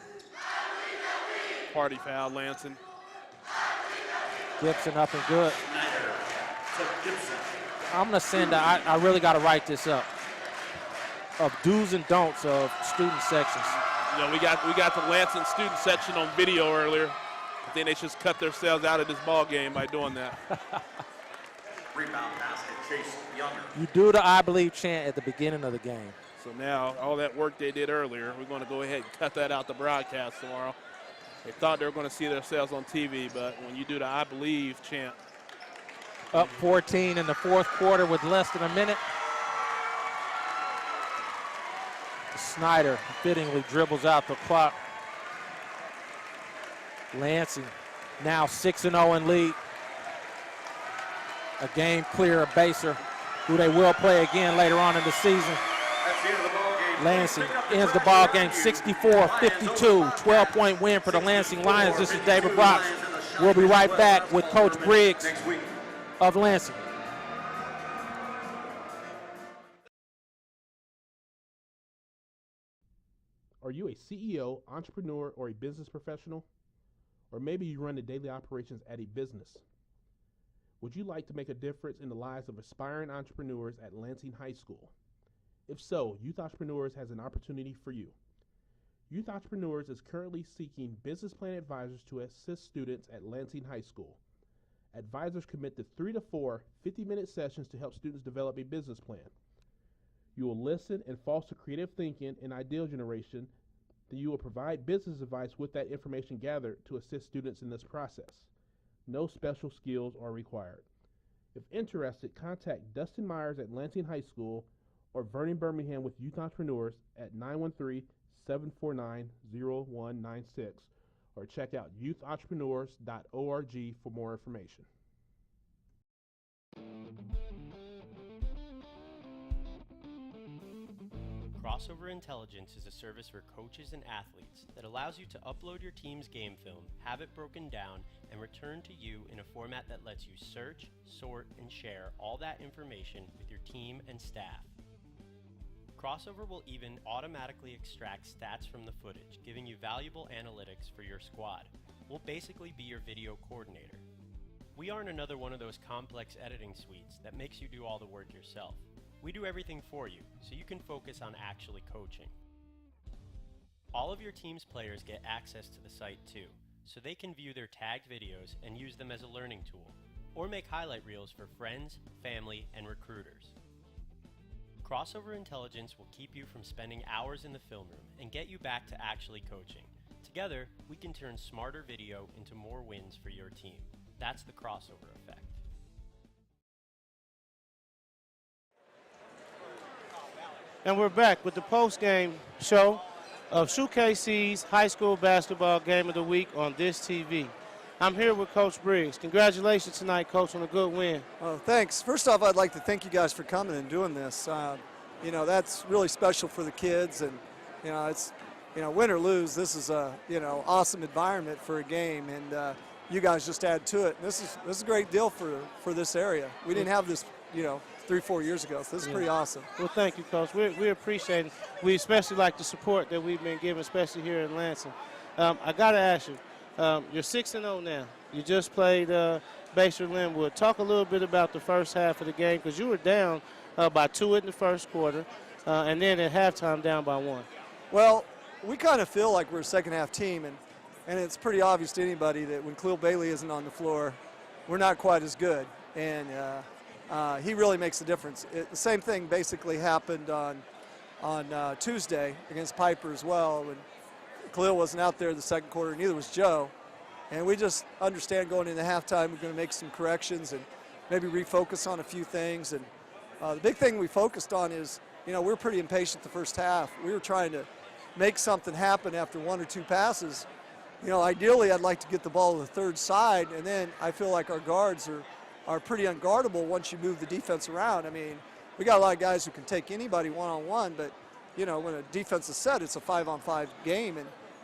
Party foul, Lansing. Gibson up and good. Gibson. I'm going to send, I really got to write this up, of do's and don'ts of student sections. You know, we got the Lansing student section on video earlier. I think they just cut themselves out of this ball game by doing that. Rebound basket, Chase Younger. You do the I believe chant at the beginning of the game. So now all that work they did earlier, we're going to go ahead and cut that out the broadcast tomorrow. They thought they were going to see themselves on TV, but when you do the I believe chant. Up 14 in the fourth quarter with less than a minute. Snyder fittingly dribbles out the clock. Lansing now 6-0 in league. A game clear of Basehor, who they will play again later on in the season. That's the end of the ball game. Lansing ends the ball game 64-52. 12-point win for the Lansing Lions. This is David Brox. We'll be right back with Coach Briggs of Lansing. Are you a CEO, entrepreneur, or a business professional? Or maybe you run the daily operations at a business. Would you like to make a difference in the lives of aspiring entrepreneurs at Lansing High School? If so, Youth Entrepreneurs has an opportunity for you. Youth Entrepreneurs is currently seeking business plan advisors to assist students at Lansing High School. Advisors commit to 3 to 4 50-minute sessions to help students develop a business plan. You will listen and foster creative thinking and ideal generation. Then you will provide business advice with that information gathered to assist students in this process. No special skills are required. If interested, contact Dustin Myers at Lansing High School or Vernon Birmingham with Youth Entrepreneurs at 913-749-0196 or check out youthentrepreneurs.org for more information. Crossover Intelligence is a service for coaches and athletes that allows you to upload your team's game film, have it broken down, and return to you in a format that lets you search, sort, and share all that information with your team and staff. Crossover will even automatically extract stats from the footage, giving you valuable analytics for your squad. We'll basically be your video coordinator. We aren't another one of those complex editing suites that makes you do all the work yourself. We do everything for you, so you can focus on actually coaching. All of your team's players get access to the site too, so they can view their tagged videos and use them as a learning tool, or make highlight reels for friends, family, and recruiters. Crossover Intelligence will keep you from spending hours in the film room and get you back to actually coaching. Together, we can turn smarter video into more wins for your team. That's the crossover effect. And we're back with the post-game show of SHUKC's high school basketball game of the week on this TV. I'm here with Coach Briggs. Congratulations tonight, Coach, on a good win. Oh, thanks. First off, I'd like to thank you guys for coming and doing this. That's really special for the kids, and it's win or lose. This is a awesome environment for a game, and you guys just add to it. And this is a great deal for this area. We didn't have this 3-4 years ago, so this is pretty awesome. Well, thank you, Coach. We appreciate it. We especially like the support that we've been given, especially here in Lansing. I got to ask you, you're 6-0 now. You just played Basehor-Linwood. Talk a little bit about the first half of the game, because you were down by 2 in the first quarter, and then at halftime down by 1. Well, we kind of feel like we're a second-half team, and it's pretty obvious to anybody that when Khalil Bailey isn't on the floor, we're not quite as good. And he really makes a difference. The same thing basically happened on Tuesday against Piper as well. When Khalil wasn't out there the second quarter, neither was Joe. And we just understand going into halftime we're going to make some corrections and maybe refocus on a few things. And the big thing we focused on is, we're pretty impatient the first half. We were trying to make something happen after 1 or 2 passes. Ideally I'd like to get the ball to the third side, and then I feel like our guards are pretty unguardable once you move the defense around. I mean, we got a lot of guys who can take anybody one-on-one, but, when a defense is set, it's a 5-on-5 game,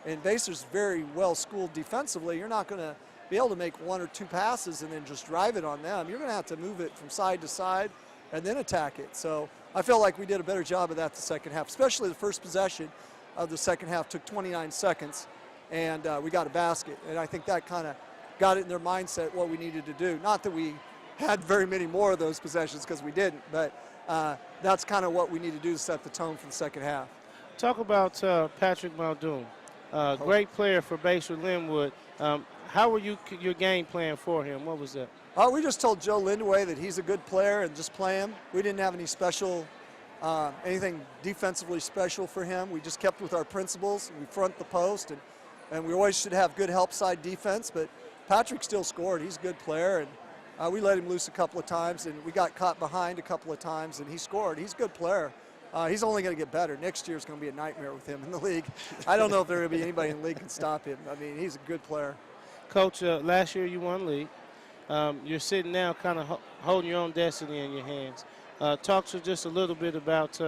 and Basehor's very well schooled defensively. You're not going to be able to make 1 or 2 passes and then just drive it on them. You're going to have to move it from side to side and then attack it. So I feel like we did a better job of that the second half, especially the first possession of the second half took 29 seconds, and we got a basket. And I think that kind of got it in their mindset what we needed to do. Not that we had very many more of those possessions, because we didn't, but that's kind of what we need to do to set the tone for the second half. Talk about Patrick Muldoon, great player for Basehor-Linwood. How were your game plan for him? What was that? We just told Joe Lindaway that he's a good player and just play him. We didn't have any special, anything defensively special for him. We just kept with our principles. We front the post, and we always should have good help side defense, but Patrick still scored. He's a good player, and we let him loose a couple of times, and we got caught behind a couple of times, and he scored. He's a good player. He's only going to get better. Next year is going to be a nightmare with him in the league. I don't know if there will be anybody in the league can stop him. I mean, he's a good player. Coach, last year you won league. You're sitting now kind of holding your own destiny in your hands. Talk to just a little bit about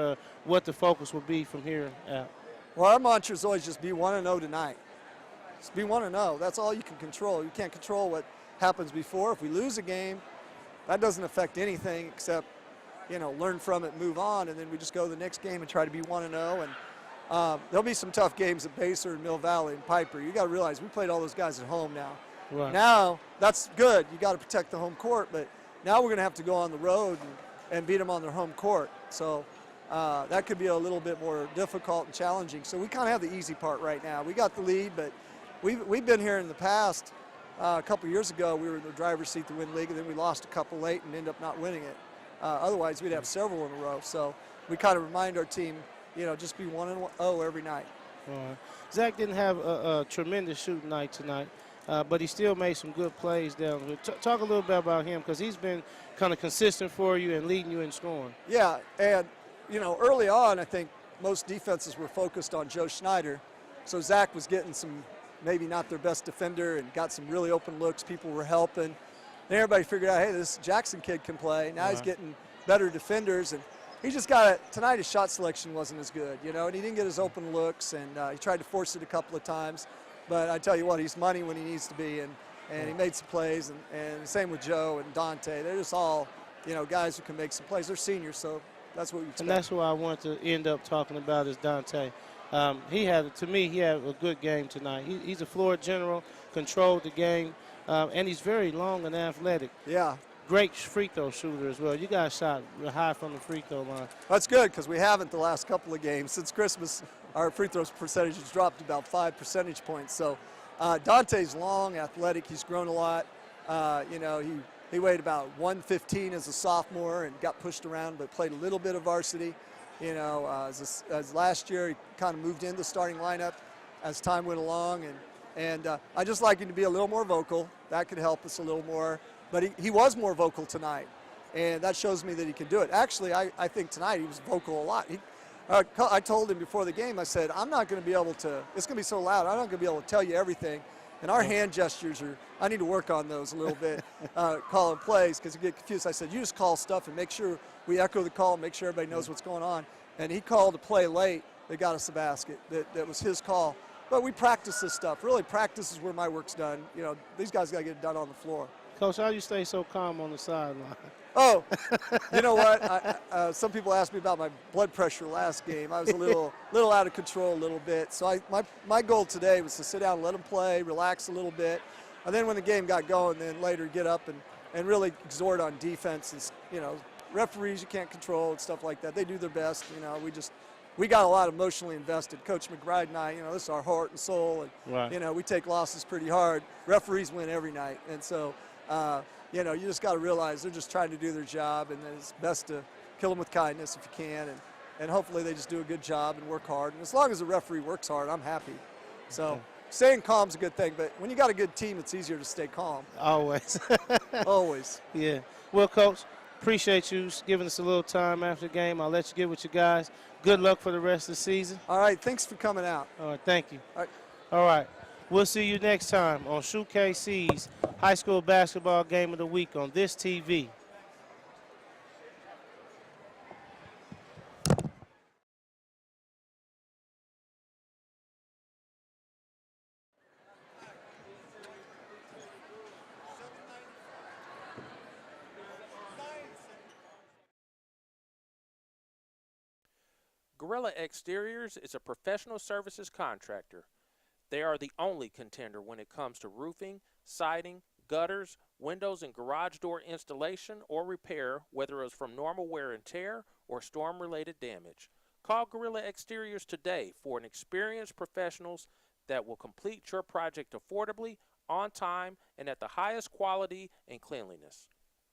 what the focus will be from here out. Well, our mantra is always just be 1-0 tonight. Just be 1-0. That's all you can control. You can't control what happens before. If we lose a game, that doesn't affect anything except, learn from it, move on, and then we just go to the next game and try to be 1-0. And there'll be some tough games at Basehor and Mill Valley and Piper. You got to realize we played all those guys at home now. Right. Now, that's good. You got to protect the home court, but now we're going to have to go on the road and beat them on their home court. So that could be a little bit more difficult and challenging. So we kind of have the easy part right now. We got the lead, but we've been here in the past. A couple years ago, we were in the driver's seat to win league, and then we lost a couple late and ended up not winning it. Otherwise, we'd have several in a row. So we kind of remind our team, just be 1-0 every night. Zach didn't have a tremendous shooting night tonight, but he still made some good plays down here. Talk a little bit about him, because he's been kind of consistent for you and leading you in scoring. Yeah, and, early on, I think most defenses were focused on Joe Schneider. So Zach was getting some, maybe not their best defender, and got some really open looks. People were helping. And everybody figured out, hey, this Jackson kid can play. Now he's getting better defenders, and he just got it. Tonight his shot selection wasn't as good, and he didn't get his open looks, and he tried to force it a couple of times. But I tell you what, he's money when he needs to be, and he made some plays, and same with Joe and Dante. They're just all, guys who can make some plays. They're seniors, so that's what we expect. And that's who I want to end up talking about is Dante. He had a good game tonight. He's a floor general, controlled the game, and he's very long and athletic. Yeah. Great free throw shooter as well. You guys shot real high from the free throw line. That's good, because we haven't the last couple of games. Since Christmas, our free throws percentage has dropped about 5 percentage points. So Dante's long, athletic. He's grown a lot. He weighed about 115 as a sophomore and got pushed around, but played a little bit of varsity. As last year, he kind of moved into the starting lineup as time went along. And I just like him to be a little more vocal. That could help us a little more. But he was more vocal tonight, and that shows me that he can do it. Actually, I think tonight he was vocal a lot. I told him before the game, I said, I'm not going to be able to, it's going to be so loud, I'm not going to be able to tell you everything. And our hand gestures I need to work on those a little bit, calling plays, because you get confused. I said, you just call stuff and make sure we echo the call, make sure everybody knows what's going on. And he called a play late that got us a basket. That was his call. But we practice this stuff. Really, practice is where my work's done. These guys got to get it done on the floor. Coach, how do you stay so calm on the sideline? Oh, you know what? Some people asked me about my blood pressure last game. I was a little out of control a little bit. So my goal today was to sit down and let them play, relax a little bit. And then when the game got going, then later get up and really exhort on defense. And, referees you can't control and stuff like that. They do their best. We got a lot emotionally invested. Coach McBride and I, this is our heart and soul. And, right. We take losses pretty hard. Referees win every night. And so, you just got to realize they're just trying to do their job, and it's best to kill them with kindness if you can, and hopefully they just do a good job and work hard. And as long as the referee works hard, I'm happy. So staying calm is a good thing, but when you got a good team, it's easier to stay calm. Always. Always. Yeah. Well, Coach, appreciate you giving us a little time after the game. I'll let you get with your guys. Good luck for the rest of the season. All right. Thanks for coming out. All right. Thank you. All right. We'll see you next time on SHUKC's High School Basketball Game of the Week on this TV. Gorilla Exteriors is a professional services contractor. They are the only contender when it comes to roofing, siding, gutters, windows, and garage door installation or repair, whether it's from normal wear and tear or storm-related damage. Call Gorilla Exteriors today for an experienced professionals that will complete your project affordably, on time, and at the highest quality and cleanliness.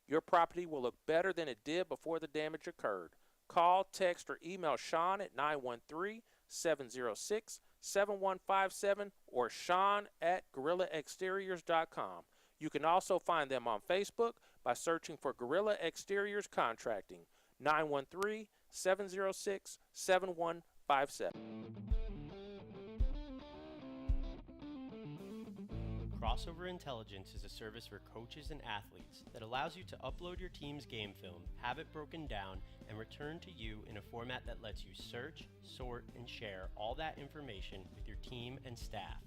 Your property will look better than it did before the damage occurred. Call, text, or email Sean at 913-706-7157 or Sean@GorillaExteriors.com. You can also find them on Facebook by searching for Gorilla Exteriors Contracting, 913-706-7157. Crossover Intelligence is a service for coaches and athletes that allows you to upload your team's game film, have it broken down, and return to you in a format that lets you search, sort, and share all that information with your team and staff.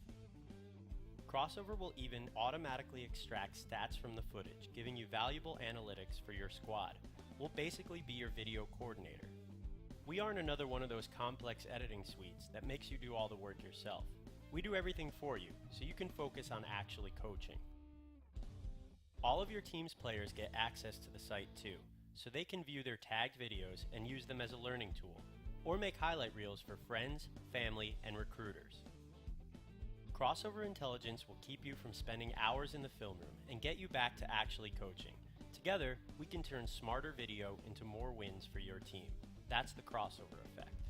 Crossover will even automatically extract stats from the footage, giving you valuable analytics for your squad. We'll basically be your video coordinator. We aren't another one of those complex editing suites that makes you do all the work yourself. We do everything for you, so you can focus on actually coaching. All of your team's players get access to the site too, so they can view their tagged videos and use them as a learning tool, or make highlight reels for friends, family, and recruiters. Crossover Intelligence will keep you from spending hours in the film room and get you back to actually coaching. Together, we can turn smarter video into more wins for your team. That's the crossover effect.